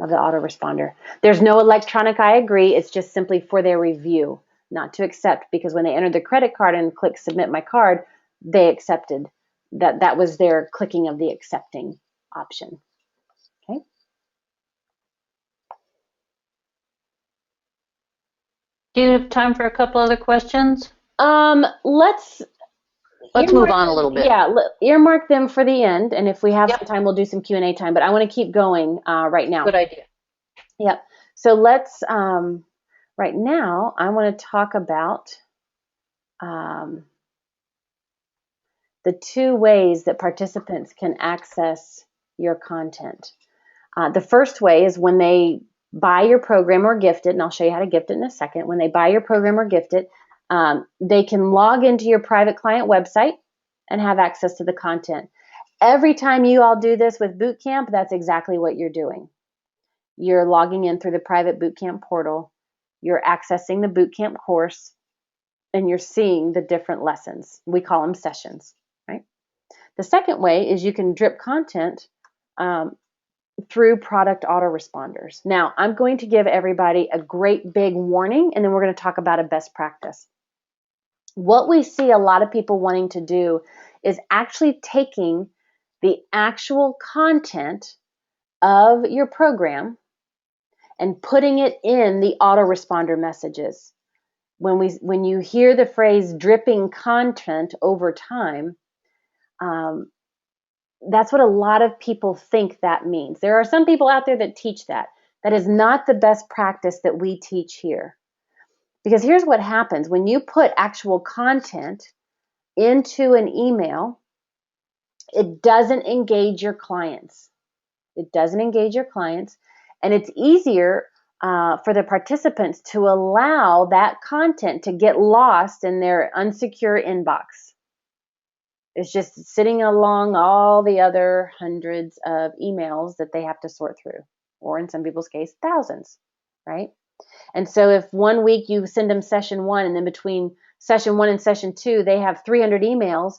A: of the autoresponder. There's no electronic I agree. It's just simply for their review, not to accept, because when they entered the credit card and click submit my card, they accepted. That was their clicking of the accepting option. Okay.
B: Do you have time for a couple other questions?
A: Let's
B: Let's move on a little bit.
A: Yeah, earmark them for the end, and if we have
B: Yep.
A: some time, we'll do some Q&A time. But I want to keep going right now.
B: Good idea.
A: Yep. So let's right now. I want to talk about the two ways that participants can access your content. The first way is when they buy your program or gift it, and I'll show you how to gift it in a second. When they buy your program or gift it, they can log into your private client website and have access to the content. Every time you all do this with Bootcamp, that's exactly what you're doing. You're logging in through the private Bootcamp portal, you're accessing the Bootcamp course, and you're seeing the different lessons. We call them sessions, right? The second way is you can drip content through product autoresponders. Now, I'm going to give everybody a great big warning, and then we're going to talk about a best practice. What we see a lot of people wanting to do is actually taking the actual content of your program and putting it in the autoresponder messages. When you hear the phrase dripping content over time, that's what a lot of people think that means. There are some people out there that teach that. That is not the best practice that we teach here. Because here's what happens. When you put actual content into an email, it doesn't engage your clients. It doesn't engage your clients. And it's easier for the participants to allow that content to get lost in their unsecure inbox. It's just sitting along all the other hundreds of emails that they have to sort through, or in some people's case, thousands, right? And so if 1 week you send them session one, and then between session one and session two, they have 300 emails,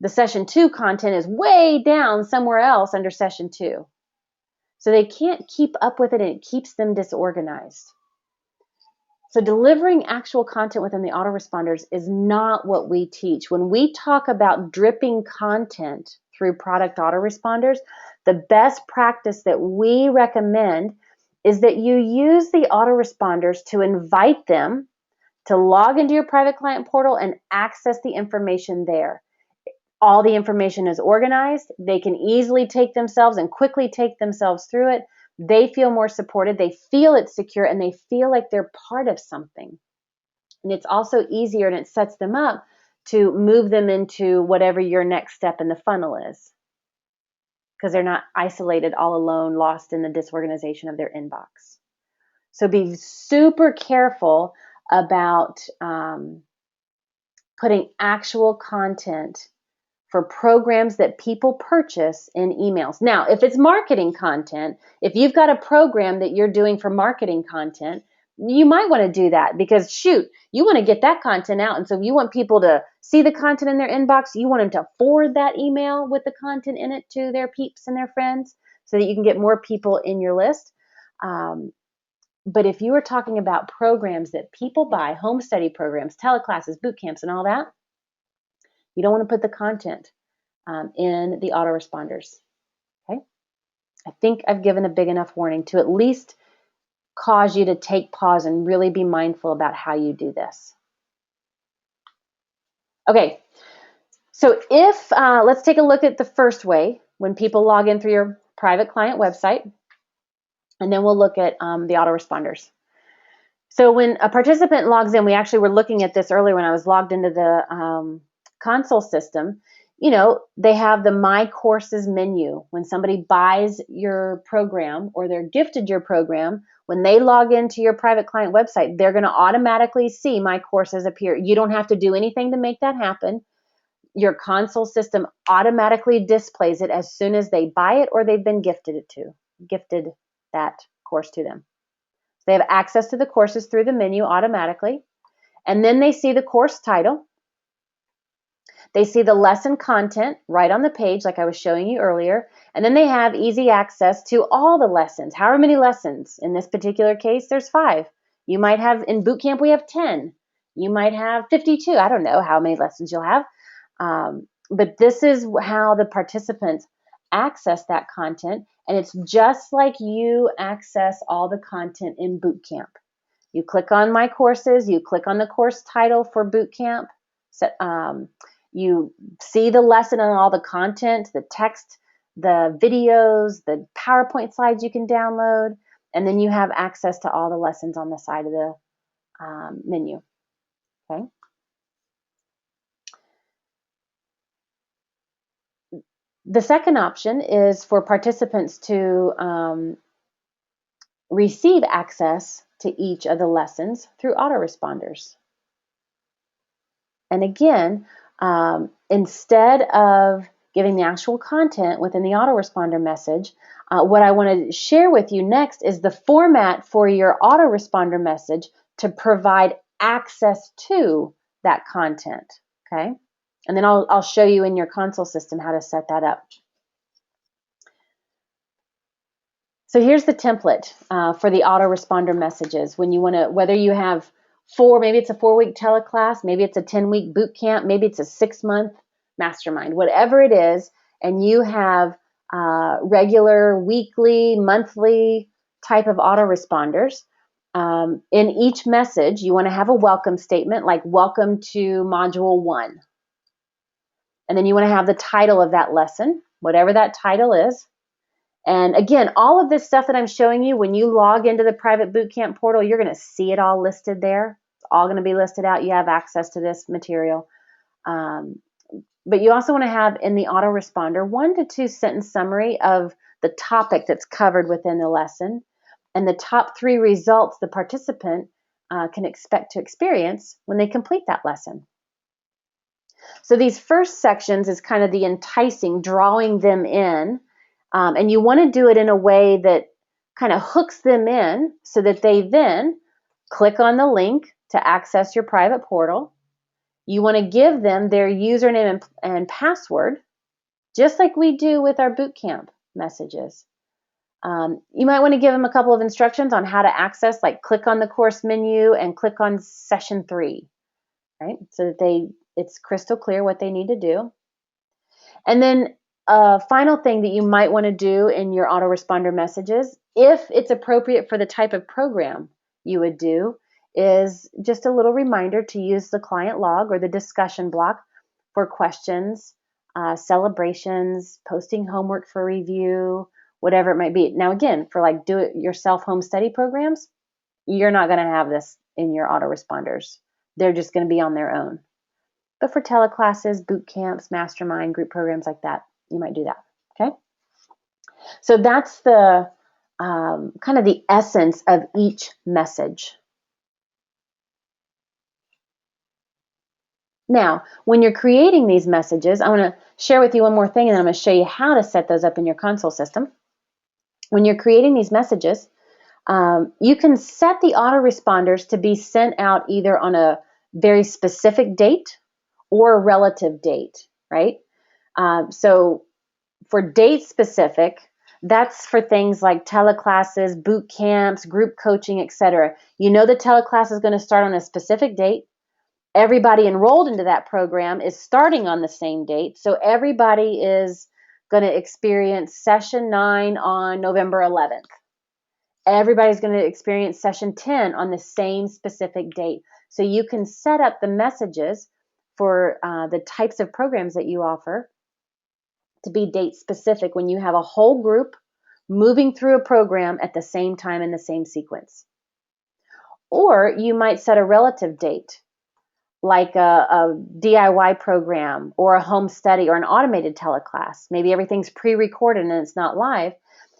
A: the session two content is way down somewhere else under session two. So they can't keep up with it, and it keeps them disorganized. So delivering actual content within the autoresponders is not what we teach. When we talk about dripping content through product autoresponders, the best practice that we recommend is that you use the autoresponders to invite them to log into your private client portal and access the information there. All the information is organized. They can easily take themselves and quickly take themselves through it. They feel more supported. They feel it's secure, and they feel like they're part of something. And it's also easier, and it sets them up to move them into whatever your next step in the funnel is, because they're not isolated all alone, lost in the disorganization of their inbox. So be super careful about putting actual content for programs that people purchase in emails. Now, if it's marketing content, if you've got a program that you're doing for marketing content, you might want to do that, because shoot, you want to get that content out. And so you want people to see the content in their inbox. You want them to forward that email with the content in it to their peeps and their friends so that you can get more people in your list. But if you are talking about programs that people buy, home study programs, teleclasses, boot camps, and all that, you don't want to put the content in the autoresponders. Okay? I think I've given a big enough warning to at least cause you to take pause and really be mindful about how you do this. Okay, so if, let's take a look at the first way, when people log in through your private client website, and then we'll look at the autoresponders. So when a participant logs in, we actually were looking at this earlier when I was logged into the console system. You know, they have the My Courses menu. When somebody buys your program or they're gifted your program, when they log into your private client website, they're going to automatically see My Courses appear. You don't have to do anything to make that happen. Your console system automatically displays it as soon as they buy it or they've been gifted that course to them. They have access to the courses through the menu automatically. And then they see the course title. They see the lesson content right on the page, like I was showing you earlier. And then they have easy access to all the lessons. However many lessons. In this particular case, there's 5. You might have, in Bootcamp, we have 10. You might have 52. I don't know how many lessons you'll have. But this is how the participants access that content. And it's just like you access all the content in Bootcamp. You click on My Courses, you click on the course title for Bootcamp. You see the lesson and all the content, the text, the videos, the PowerPoint slides you can download, and then you have access to all the lessons on the side of the menu. Okay. The second option is for participants to receive access to each of the lessons through autoresponders. And again, instead of giving the actual content within the autoresponder message, what I want to share with you next is the format for your autoresponder message to provide access to that content. Okay, and then I'll show you in your console system how to set that up. So here's the template for the autoresponder messages. When you want to, whether you have maybe it's a 4-week teleclass, maybe it's a 10-week boot camp, maybe it's a 6-month mastermind, whatever it is, and you have regular, weekly, monthly type of autoresponders. In each message, you want to have a welcome statement like welcome to module 1. And then you want to have the title of that lesson, whatever that title is. And again, all of this stuff that I'm showing you, when you log into the private bootcamp portal, you're going to see it all listed there. It's all going to be listed out. You have access to this material. But you also want to have in the autoresponder 1 to 2 sentence summary of the topic that's covered within the lesson and the top 3 results the participant can expect to experience when they complete that lesson. So these first sections is kind of the enticing, drawing them in. And you want to do it in a way that kind of hooks them in so that they then click on the link to access your private portal. You want to give them their username and password, just like we do with our bootcamp messages. You might want to give them a couple of instructions on how to access, like click on the course menu and click on session 3, right? So that it's crystal clear what they need to do. And then a final thing that you might want to do in your autoresponder messages, if it's appropriate for the type of program you would do, is just a little reminder to use the client log or the discussion block for questions, celebrations, posting homework for review, whatever it might be. Now, again, for like do-it-yourself home study programs, you're not going to have this in your autoresponders. They're just going to be on their own. But for teleclasses, boot camps, mastermind, group programs like that, you might do that, okay? So that's the kind of the essence of each message. Now, when you're creating these messages, I want to share with you one more thing, and then I'm going to show you how to set those up in your console system. When you're creating these messages, you can set the autoresponders to be sent out either on a very specific date or a relative date, right? So for date specific, That's for things like teleclasses, boot camps, group coaching, etc. You know the teleclass is going to start on a specific date. Everybody enrolled into that program is starting on the same date. So everybody is going to experience session 9 on November 11th. Everybody's going to experience session 10 on the same specific date. So you can set up the messages for the types of programs that you offer to be date specific when you have a whole group moving through a program at the same time in the same sequence. Or you might set a relative date, like a DIY program or a home study or an automated teleclass. Maybe everything's pre-recorded and it's not live.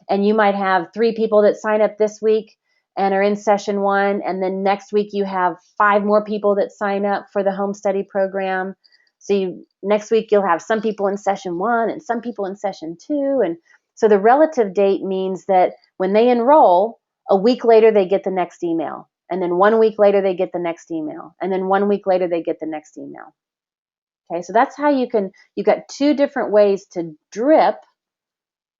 A: And you might have 3 people that sign up this week and are in session 1. And then next week you have 5 more people that sign up for the home study program. So next week you'll have some people in session 1 and some people in session 2. And so the relative date means that when they enroll, a week later they get the next email. And then 1 week later they get the next email. And then 1 week later they get the next email. Okay, so that's how you've got 2 different ways to drip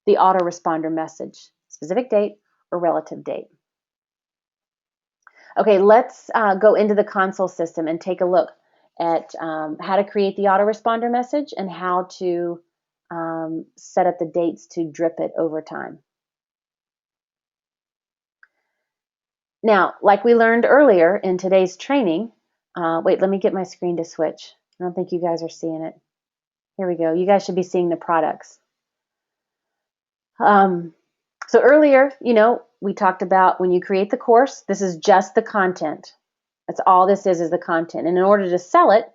A: the autoresponder message, specific date or relative date. Okay, let's go into the console system and take a look at how to create the autoresponder message and how to set up the dates to drip it over time. Now, like we learned earlier in today's training, wait, let me get my screen to switch. I don't think you guys are seeing it. Here we go. You guys should be seeing the products. So earlier, we talked about when you create the course, this is just the content. That's all this is the content. And in order to sell it,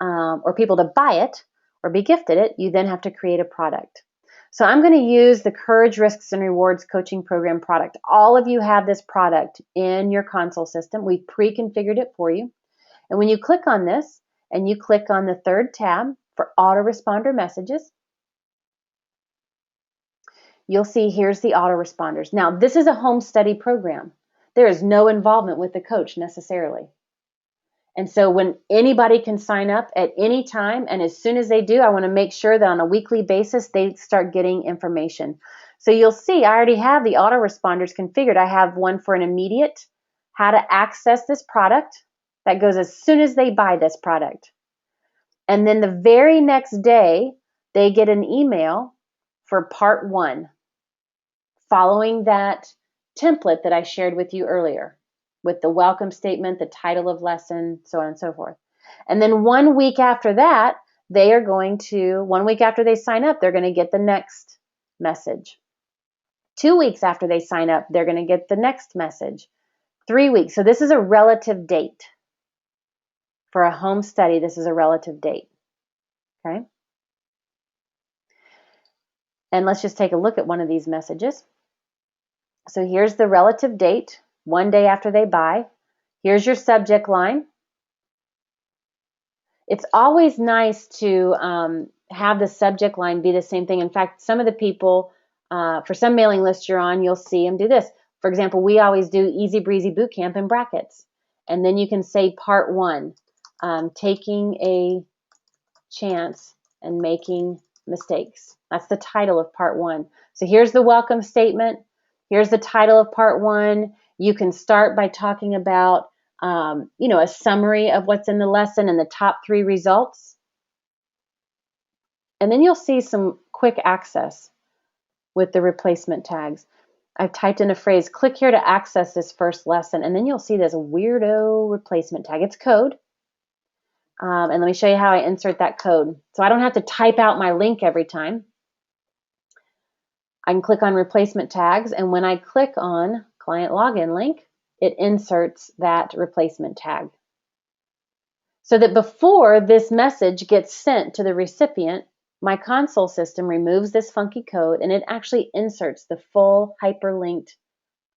A: or people to buy it, or be gifted it, you then have to create a product. So I'm going to use the Courage, Risks, and Rewards coaching program product. All of you have this product in your console system. We've pre-configured it for you. And when you click on this, and you click on the 3rd tab for autoresponder messages, you'll see here's the autoresponders. Now, this is a home study program. There is no involvement with the coach necessarily. And so when anybody can sign up at any time, and as soon as they do, I want to make sure that on a weekly basis, they start getting information. So you'll see I already have the autoresponders configured. I have one for an immediate, how to access this product. That goes as soon as they buy this product. And then the very next day, they get an email for part 1, following that template that I shared with you earlier, with the welcome statement, the title of lesson, so on and so forth. And then 1 week after that, 1 week after they sign up, they're going to get the next message. 2 weeks after they sign up, they're going to get the next message. 3 weeks. So this is a relative date. For a home study, this is a relative date. Okay? And let's just take a look at one of these messages. So here's the relative date, 1 day after they buy. Here's your subject line. It's always nice to have the subject line be the same thing. In fact, some of the people, for some mailing lists you're on, you'll see them do this. For example, we always do Easy Breezy Bootcamp in brackets. And then you can say part 1, taking a chance and making mistakes. That's the title of part 1. So here's the welcome statement. Here's the title of part 1. You can start by talking about, a summary of what's in the lesson and the top 3 results. And then you'll see some quick access with the replacement tags. I've typed in a phrase, click here to access this first lesson. And then you'll see there's a weirdo replacement tag. It's code. And let me show you how I insert that code. So I don't have to type out my link every time. I can click on replacement tags, and when I click on client login link, it inserts that replacement tag. So that before this message gets sent to the recipient, my console system removes this funky code and it actually inserts the full hyperlinked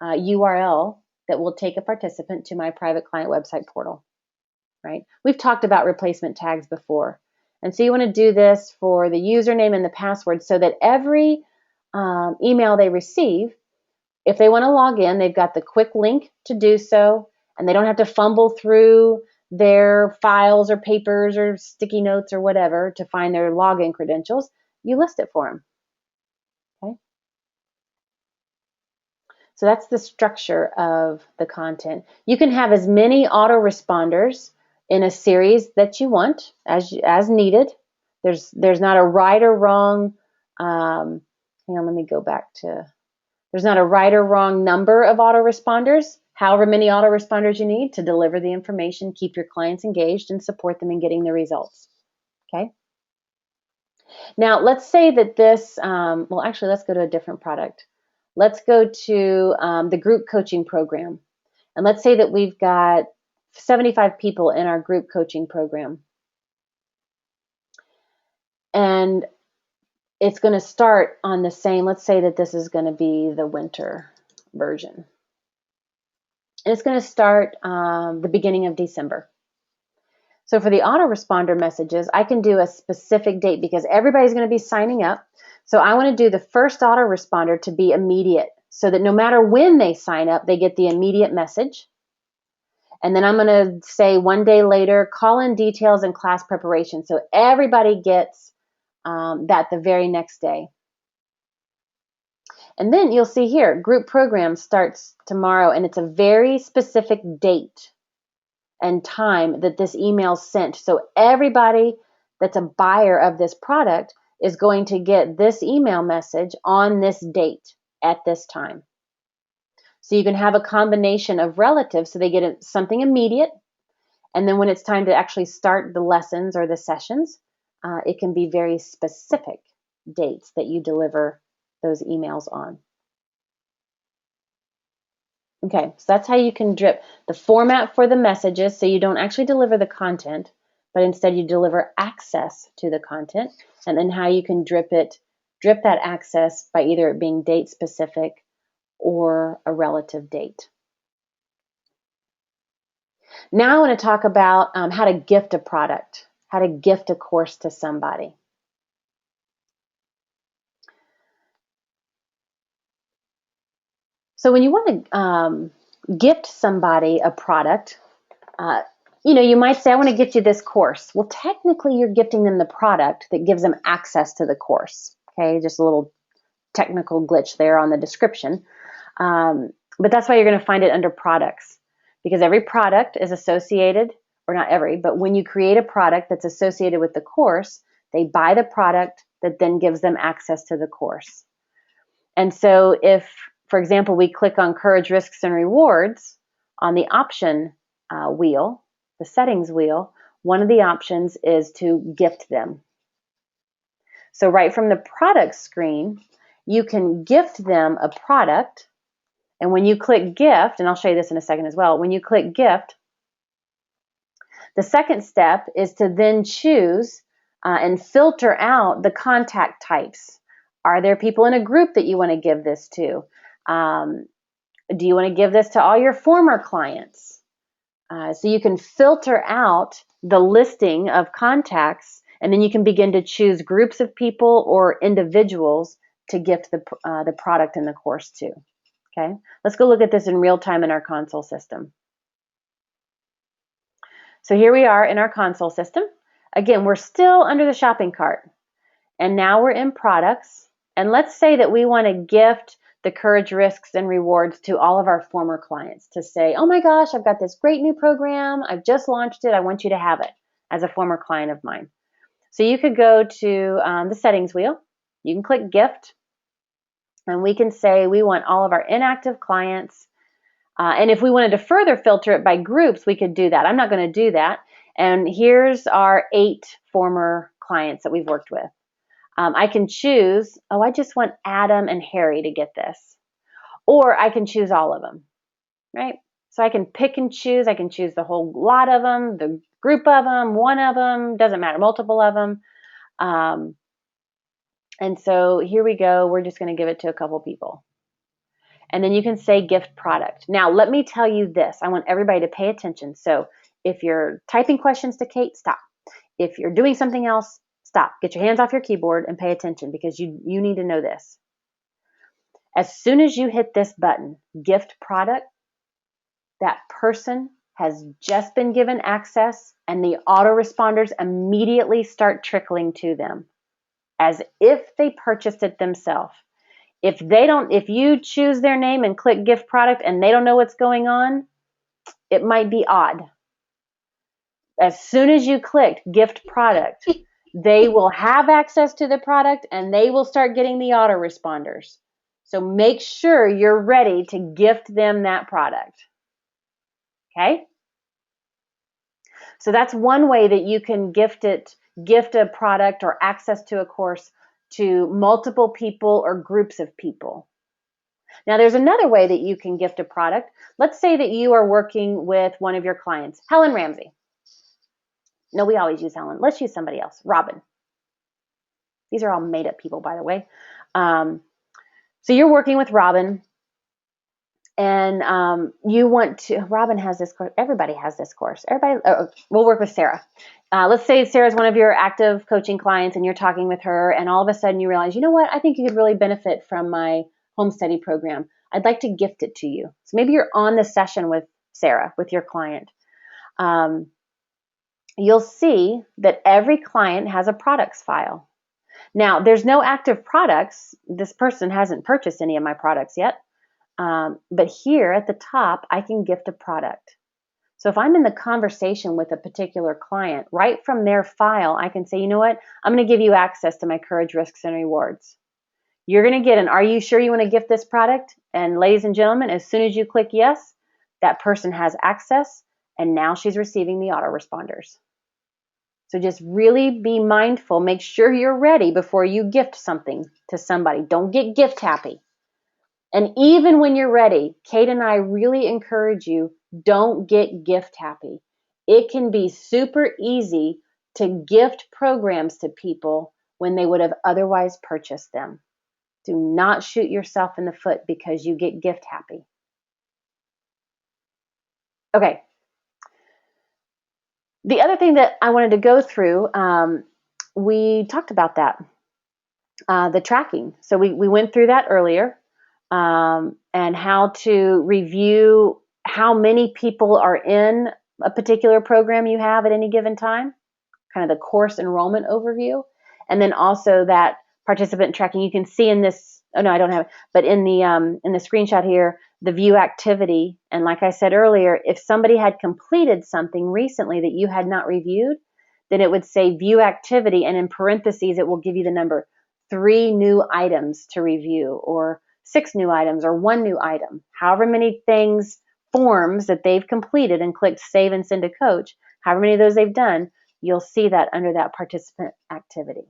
A: URL that will take a participant to my private client website portal. Right? We've talked about replacement tags before. And so you want to do this for the username and the password so that every email they receive, if they want to log in, they've got the quick link to do so, and they don't have to fumble through their files or papers or sticky notes or whatever to find their login credentials. You list it for them. Okay? So that's the structure of the content. You can have as many autoresponders in a series that you want as needed. There's not a right or wrong. Hang on, let me go back to. There's not a right or wrong number of autoresponders. However many autoresponders you need to deliver the information, keep your clients engaged, and support them in getting the results. Okay. Now let's say that this. Well, actually, let's go to a different product. Let's go to the group coaching program. And let's say that we've got 75 people in our group coaching program. And it's going to start on the same, let's say that this is going to be the winter version. And it's going to start the beginning of December. So for the autoresponder messages, I can do a specific date because everybody's going to be signing up. So I want to do the first autoresponder to be immediate so that no matter when they sign up, they get the immediate message. And then I'm going to say one day later, call in details and class preparation. So everybody gets that the very next day. And then you'll see here, group program starts tomorrow, and it's a very specific date and time that this email sent. So everybody that's a buyer of this product is going to get this email message on this date at this time. So you can have a combination of relatives, so they get something immediate, and then when it's time to actually start the lessons or the sessions, it can be very specific dates that you deliver those emails on. Okay, so that's how you can drip the format for the messages, so you don't actually deliver the content, but instead you deliver access to the content, and then how you can drip that access by either it being date specific or a relative date. Now I want to talk about how to gift a product, how to gift a course to somebody. So when you want to gift somebody a product, you might say, I want to gift you this course. Well, technically you're gifting them the product that gives them access to the course. Okay, just a little technical glitch there on the description. But that's why you're going to find it under products, because every product is associated, or not every, but when you create a product that's associated with the course, they buy the product that then gives them access to the course. And so if, for example, we click on Courage, Risks, and Rewards on the option wheel, the settings wheel, one of the options is to gift them. So right from the product screen, you can gift them a product. And when you click gift, and I'll show you this in a second as well, when you click gift, the second step is to then choose and filter out the contact types. Are there people in a group that you want to give this to? Do you want to give this to all your former clients? So you can filter out the listing of contacts, and then you can begin to choose groups of people or individuals to gift the product in the course to. Okay, let's go look at this in real time in our console system. So here we are in our console system. Again, we're still under the shopping cart, and now we're in products. And let's say that we want to gift the Courage, Risks, and Rewards to all of our former clients to say, oh my gosh, I've got this great new program. I've just launched it. I want you to have it as a former client of mine. So you could go to the settings wheel. You can click gift, and we can say we want all of our inactive clients. And if we wanted to further filter it by groups, we could do that. I'm not going to do that. And here's our 8 former clients that we've worked with. I can choose, I just want Adam and Harry to get this. Or I can choose all of them, right? So I can pick and choose. I can choose the whole lot of them, the group of them, one of them, doesn't matter, multiple of them. And so here we go. We're just going to give it to a couple people. And then you can say gift product. Now, let me tell you this. I want everybody to pay attention. So if you're typing questions to Kate, stop. If you're doing something else, stop. Get your hands off your keyboard and pay attention, because you need to know this. As soon as you hit this button, gift product, that person has just been given access, and the autoresponders immediately start trickling to them as if they purchased it themselves. If you choose their name and click gift product and they don't know what's going on, it might be odd. As soon as you clicked gift product, they will have access to the product and they will start getting the autoresponders. So make sure you're ready to gift them that product. Okay? So that's one way that you can gift a product or access to a course to multiple people or groups of people. Now, there's another way that you can gift a product. Let's say that you are working with one of your clients, Helen Ramsey. No, we always use Helen. Let's use somebody else, Robin. These are all made up people, by the way. So you're working with Robin, and you want to. Robin has this course. Everybody has this course. We'll work with Sarah. Let's say Sarah's one of your active coaching clients, and you're talking with her, and all of a sudden you realize, you know what? I think you could really benefit from my home study program. I'd like to gift it to you. So maybe you're on the session with Sarah, with your client. You'll see that every client has a products file. Now, there's no active products. This person hasn't purchased any of my products yet. But here at the top, I can gift a product. So if I'm in the conversation with a particular client, right from their file, I can say, you know what? I'm going to give you access to my Courage, Risks, and Rewards. You're going to get an, are you sure you want to gift this product? And ladies and gentlemen, as soon as you click yes, that person has access, and now she's receiving the autoresponders. So just really be mindful. Make sure you're ready before you gift something to somebody. Don't get gift happy. And even when you're ready, Kate and I really encourage you, don't get gift happy. It can be super easy to gift programs to people when they would have otherwise purchased them. Do not shoot yourself in the foot because you get gift happy. Okay. The other thing that I wanted to go through, we talked about that, the tracking. So we went through that earlier, and how to review how many people are in a particular program you have at any given time, kind of the course enrollment overview, and then also that participant tracking. You can see in this, oh no, I don't have it, but in the screenshot here, the view activity. And like I said earlier, if somebody had completed something recently that you had not reviewed, then it would say view activity, and in parentheses, it will give you the number 3 new items to review, or 6 new items, or 1 new item. However many forms that they've completed and clicked save and send to coach, however many of those they've done, you'll see that under that participant activity.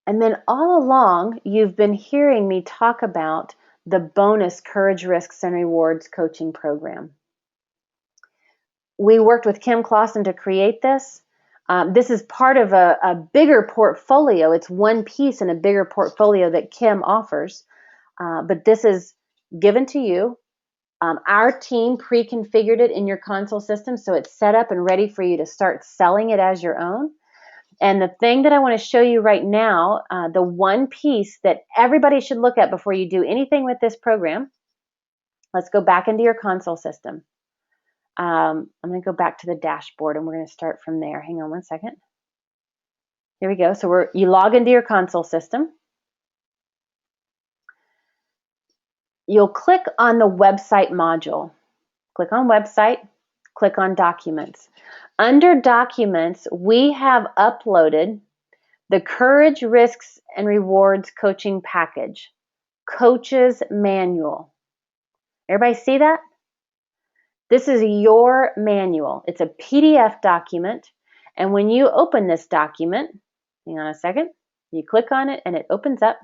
A: And then all along, you've been hearing me talk about the bonus Courage, Risks, and Rewards coaching program. We worked with Kim Clausen to create this. This is part of a bigger portfolio. It's one piece in a bigger portfolio that Kim offers. But this is given to you. Our team pre-configured it in your console system, so it's set up and ready for you to start selling it as your own. And the thing that I want to show you right now, the one piece that everybody should look at before you do anything with this program, let's go back into your console system. I'm going to go back to the dashboard, and we're going to start from there. Hang on one second. Here we go. So you log into your console system. You'll click on the website module. Click on website, click on documents. Under documents, we have uploaded the Courage, Risks, and Rewards coaching package, Coach's Manual. Everybody see that? This is your manual. It's a PDF document. And when you open this document, hang on a second, you click on it and it opens up.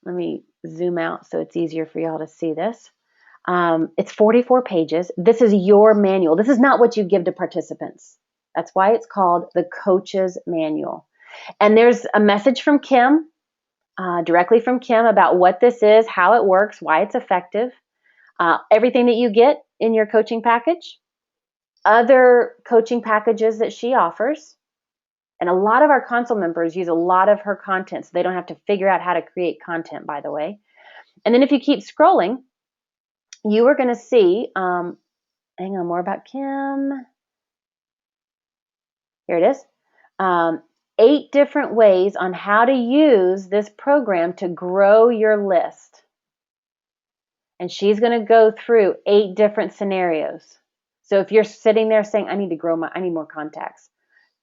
A: Let me zoom out so it's easier for y'all to see this. It's 44 pages. This is your manual. This is not what you give to participants. That's why it's called the Coach's Manual. And there's a message from Kim, directly from Kim, about what this is, how it works, why it's effective, everything that you get in your coaching package, other coaching packages that she offers. And a lot of our console members use a lot of her content, so they don't have to figure out how to create content, by the way. And then if you keep scrolling, you are going to see, hang on, more about Kim. Here it is. 8 different ways on how to use this program to grow your list. And she's going to go through 8 different scenarios. So if you're sitting there saying, I need more contacts,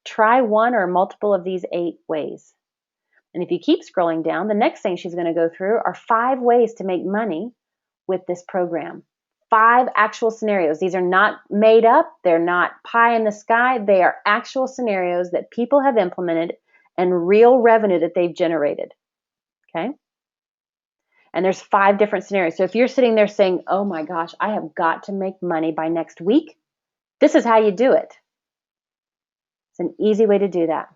A: try one or multiple of these 8 ways. And if you keep scrolling down, the next thing she's going to go through are 5 ways to make money with this program. 5 actual scenarios. These are not made up. They're not pie in the sky. They are actual scenarios that people have implemented and real revenue that they've generated. Okay? And there's 5 different scenarios. So if you're sitting there saying, oh my gosh, I have got to make money by next week, this is how you do it. It's an easy way to do that.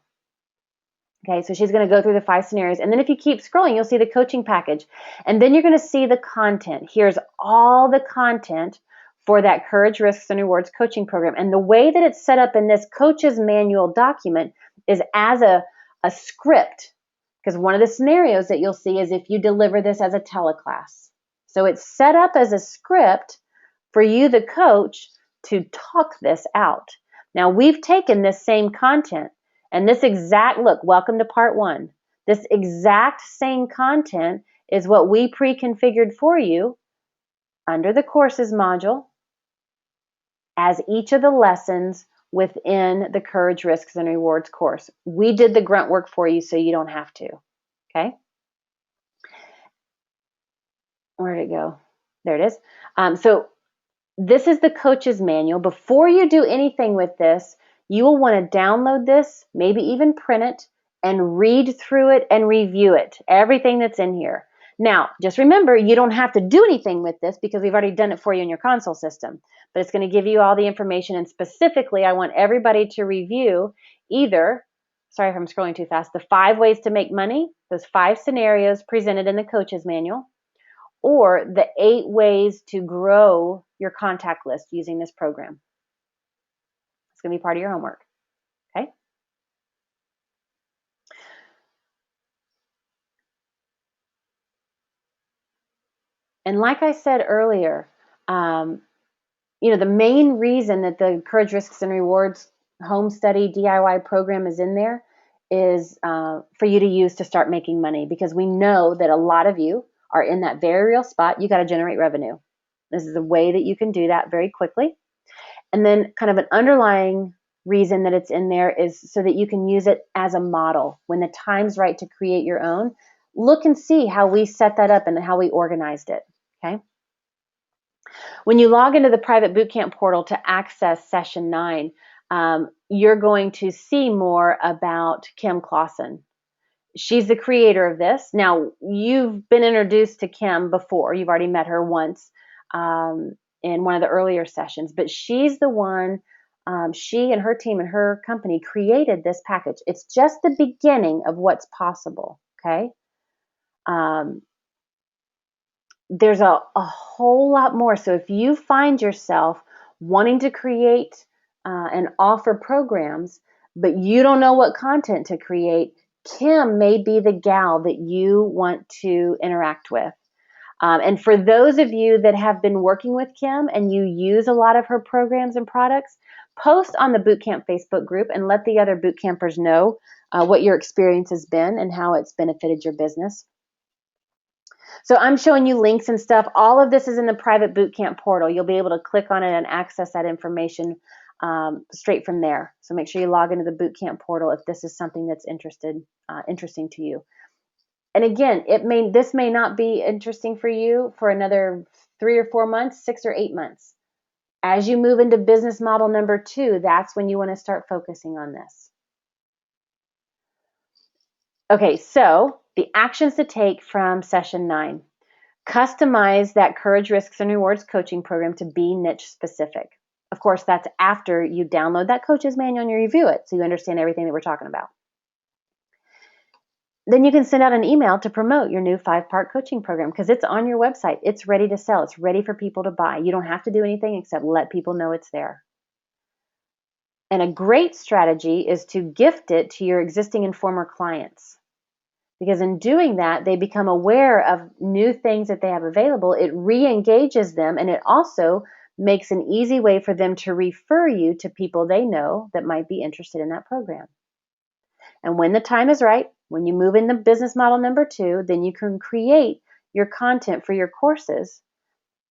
A: Okay, so she's going to go through the 5 scenarios. And then if you keep scrolling, you'll see the coaching package. And then you're going to see the content. Here's all the content for that Courage, Risks, and Rewards coaching program. And the way that it's set up in this coach's manual document is as a script. Because one of the scenarios that you'll see is if you deliver this as a teleclass. So it's set up as a script for you, the coach, to talk this out. Now, we've taken this same content and this exact, look, welcome to part 1. This exact same content is what we pre-configured for you under the courses module as each of the lessons within the Courage, Risks, and Rewards course. We did the grunt work for you so you don't have to, okay? Where did it go? There it is. So this is the coach's manual. Before you do anything with this, you will want to download this, maybe even print it, and read through it and review it, everything that's in here. Now, just remember, you don't have to do anything with this because we've already done it for you in your console system. But it's going to give you all the information, and specifically, I want everybody to review either, sorry if I'm scrolling too fast, the 5 ways to make money, those 5 scenarios presented in the coach's manual, or the 8 ways to grow your contact list using this program. It's going to be part of your homework, okay? And like I said earlier, the main reason that the Courage, Risks, and Rewards home study DIY program is in there is for you to use to start making money, because we know that a lot of you are in that very real spot. You got to generate revenue. This is a way that you can do that very quickly. And then kind of an underlying reason that it's in there is so that you can use it as a model. When the time's right to create your own, look and see how we set that up and how we organized it, okay? When you log into the private bootcamp portal to access session 9, you're going to see more about Kim Clausen. She's the creator of this. Now, you've been introduced to Kim before. You've already met her once in one of the earlier sessions, but she's the one, she and her team and her company created this package. It's just the beginning of what's possible, okay? There's a whole lot more. So if you find yourself wanting to create and offer programs, but you don't know what content to create, Kim may be the gal that you want to interact with. And for those of you that have been working with Kim and you use a lot of her programs and products, post on the Bootcamp Facebook group and let the other boot campers know what your experience has been and how it's benefited your business. So I'm showing you links and stuff. All of this is in the private bootcamp portal. You'll be able to click on it and access that information straight from there. So make sure you log into the bootcamp portal if this is something that's interesting to you. And again, this may not be interesting for you for another 3 or 4 months, 6 or 8 months. As you move into business model number 2, that's when you want to start focusing on this. Okay, so the actions to take from session 9. Customize that Courage, Risks, and Rewards coaching program to be niche specific. Of course, that's after you download that coach's manual and you review it so you understand everything that we're talking about. Then you can send out an email to promote your new 5-part coaching program because it's on your website. It's ready to sell. It's ready for people to buy. You don't have to do anything except let people know it's there. And a great strategy is to gift it to your existing and former clients. Because in doing that, they become aware of new things that they have available. It re-engages them, and it also makes an easy way for them to refer you to people they know that might be interested in that program. And when the time is right, when you move into business model number 2, then you can create your content for your courses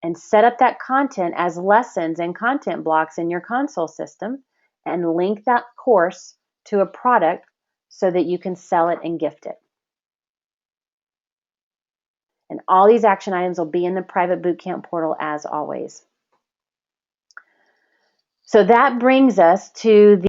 A: and set up that content as lessons and content blocks in your console system and link that course to a product so that you can sell it and gift it. And all these action items will be in the private bootcamp portal as always. So that brings us to the